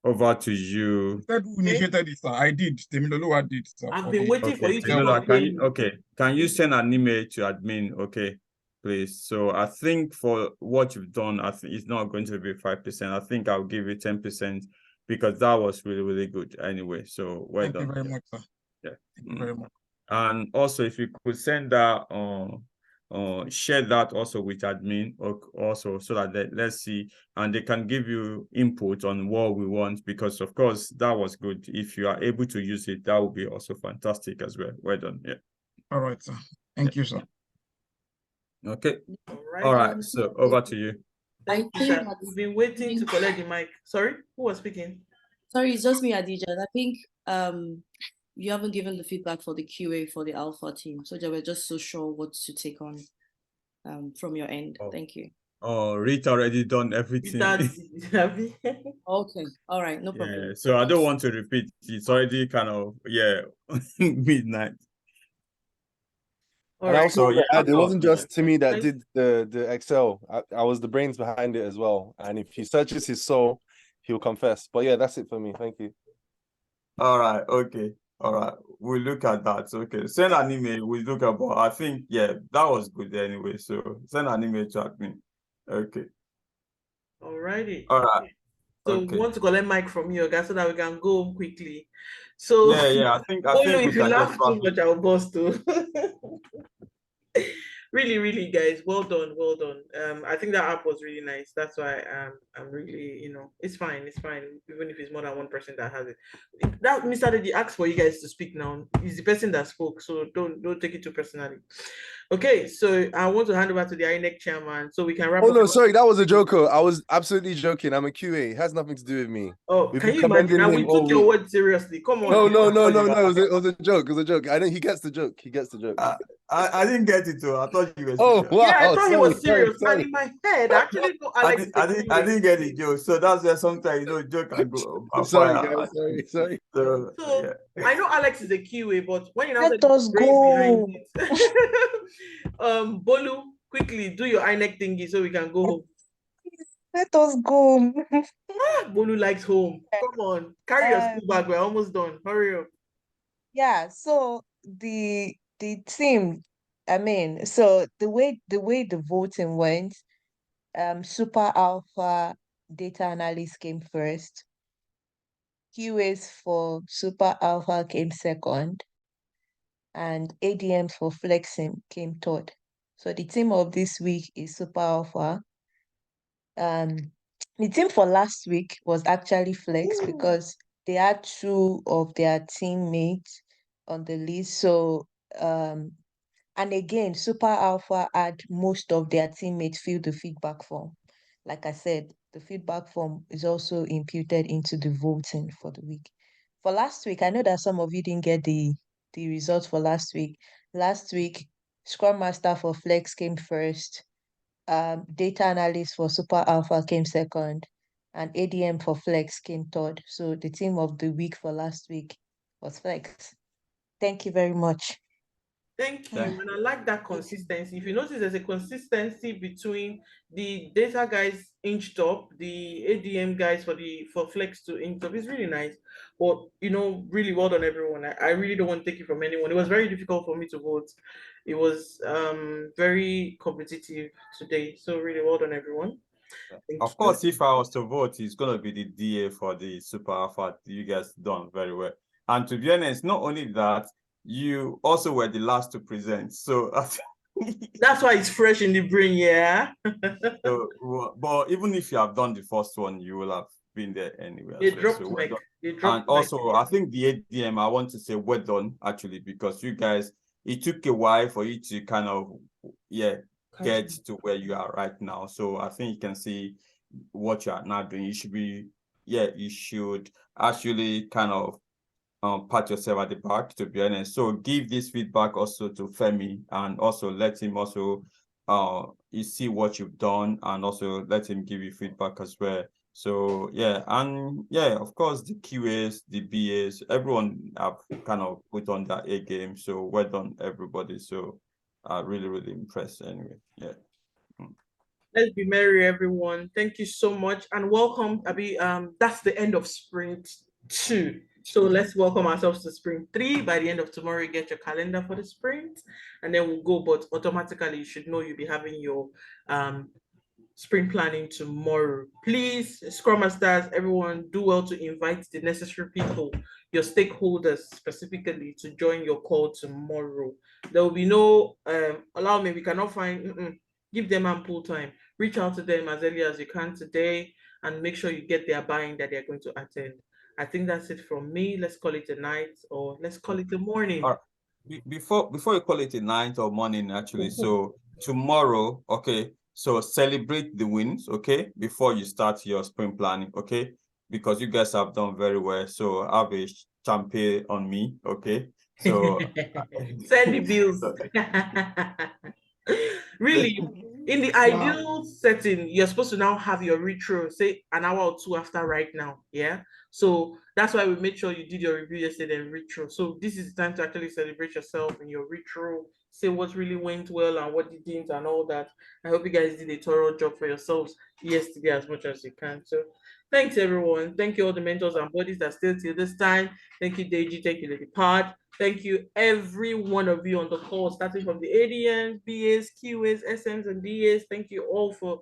J: Over to you.
D: Said who initiated it, sir. I did. Temiloluwa did, sir.
F: I've been waiting for you to
J: can you send an email to admin? Okay, please. So I think for what you've done, I think it's not going to be 5%. I think I'll give you 10% because that was really, really good anyway. So well done.
D: Thank you very much, sir.
J: Yeah.
D: Thank you very much.
J: And also, if you could send that share that also with admin also, so that let's see, and they can give you input on what we want, because of course that was good. If you are able to use it, that would be also fantastic as well. Well done. Yeah.
D: All right, sir. Thank you, sir.
J: Okay. All right. So over to you.
F: Thank you, sir. We've been waiting to collect the mic. Sorry, who was speaking?
R: Sorry, it's just me, Adija. I think you haven't given the feedback for the QA for the Alpha team, so they were just so sure what to take on from your end. Thank you.
J: Oh, Rita already done everything.
R: Okay, all right, no problem.
J: Yeah, so I don't want to repeat. It's already kind of midnight.
O: And also, it wasn't just Timmy that did the Excel. I was the brains behind it as well. And if he searches his soul, he'll confess. But yeah, that's it for me. Thank you.
J: All right. Okay. All right. We'll look at that. Okay. Send an email. We'll look at. I think that was good anyway. So send an email to admin. Okay.
F: Alrighty.
J: All right.
F: So we want to collect mic from you, guys, so that we can go home quickly. So
J: yeah. I think
F: if you laugh too much, I'll bust too. Really, guys, well done. I think that app was really nice. That's why I'm really, it's fine, even if it's more than one person that has it. That Mr. Dedi asked for you guys to speak now. He's the person that spoke, so don't take it too personally. Okay, so I want to hand over to the INEC chairman so we can wrap up.
O: Oh no, sorry, that was a joke. I was absolutely joking. I'm a QA. It has nothing to do with me.
F: Oh, can you imagine? Now we took your word seriously. Come on.
O: No. It was a joke. It was a joke. I know he gets the joke.
J: I didn't get it too. I thought you were.
O: Oh wow!
F: Yeah, I thought he was serious. Sorry. And in my head, I actually thought Alex.
J: I didn't get the joke. So that's where sometimes joke can go.
O: Sorry, guys. Sorry.
F: So yeah. I know Alex is a QA, but when you now
B: let us go.
F: Bolu, quickly do your INEC thingy so we can go home.
B: Let us go.
F: Bolu likes home. Come on, carry your school bag. We're almost done. Hurry up.
B: Yeah. So the team, so the way the voting went, Super Alpha data analyst came first. QAs for Super Alpha came second, and ADMs for Flexim came third. So the team of this week is Super Alpha. The team for last week was actually Flex because they had two of their teammates on the list. So and again, Super Alpha had most of their teammates fill the feedback form. Like I said, the feedback form is also imputed into the voting for the week. For last week, I know that some of you didn't get the results for last week. Last week, Scrum Master for Flex came first. Data Analyst for Super Alpha came second. And ADM for Flex came third. So the team of the week for last week was Flex. Thank you very much.
F: Thank you. And I like that consistency. If you notice, there's a consistency between the data guys inched up, the ADM guys for Flex to inch up. It's really nice. But really well done, everyone. I really don't want to take it from anyone. It was very difficult for me to vote. It was very competitive today. So really well done, everyone.
J: Of course, if I was to vote, it's going to be the DA for the Super Alpha. You guys done very well. And to be honest, not only that, you also were the last to present. So
F: that's why it's fresh in the brain, yeah.
J: So, but even if you have done the first one, you will have been there anyway.
F: They dropped mic.
J: And also, I think the ADM, I want to say well done, actually, because you guys, it took a while for you to kind of, get to where you are right now. So I think you can see what you are now doing. You should be, you should actually kind of pat yourself at the back, to be honest. So give this feedback also to Femi, and also let him also you see what you've done, and also let him give you feedback as well. So of course the QAs, the BAs, everyone have kind of put on that A game. So well done, everybody. So really impressed anyway.
F: Let's be merry, everyone. Thank you so much, and welcome, Abi. That's the end of sprint 2. So let's welcome ourselves to sprint 3. By the end of tomorrow, you get your calendar for the sprint, and then we'll go. But automatically, you should know you'll be having your sprint planning tomorrow. Please, Scrum Masters, everyone, do well to invite the necessary people, your stakeholders specifically, to join your call tomorrow. There will be no allow me. We cannot find. Give them ample time. Reach out to them as early as you can today, and make sure you get their buying that they're going to attend. I think that's it from me. Let's call it a night, or let's call it a morning.
J: Before you call it a night or morning, actually, so tomorrow, okay, so celebrate the wins, okay, before you start your sprint planning, okay, because you guys have done very well. So have a champagne on me, okay? So
F: send the bills. Really, in the ideal setting, you're supposed to now have your retro, say an hour or 2 after right now. Yeah. So that's why we made sure you did your review yesterday and retro. So this is the time to actually celebrate yourself in your retro, say what really went well and what didn't and all that. I hope you guys did a thorough job for yourselves yesterday as much as you can. So thanks, everyone. Thank you all the mentors and bodies that stayed till this time. Thank you, Deji. Thank you, Lady Pod. Thank you, every one of you on the call, starting from the ADNs, BAs, QAs, SMs, and DAs. Thank you all for,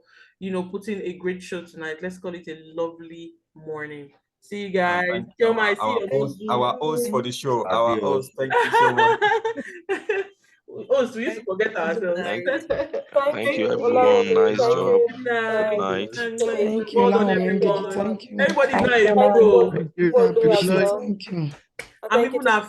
F: putting a great show tonight. Let's call it a lovely morning. See you guys.
J: Our host for the show. Our host. Thank you so much.
F: Host, we used to forget ourselves.
A: Thank you, everyone. Nice job. Good night.
F: Thank you. Well done, everyone.
Q: Thank you.
F: Everybody's nice. Bro.
Q: Thank you.
F: I'm even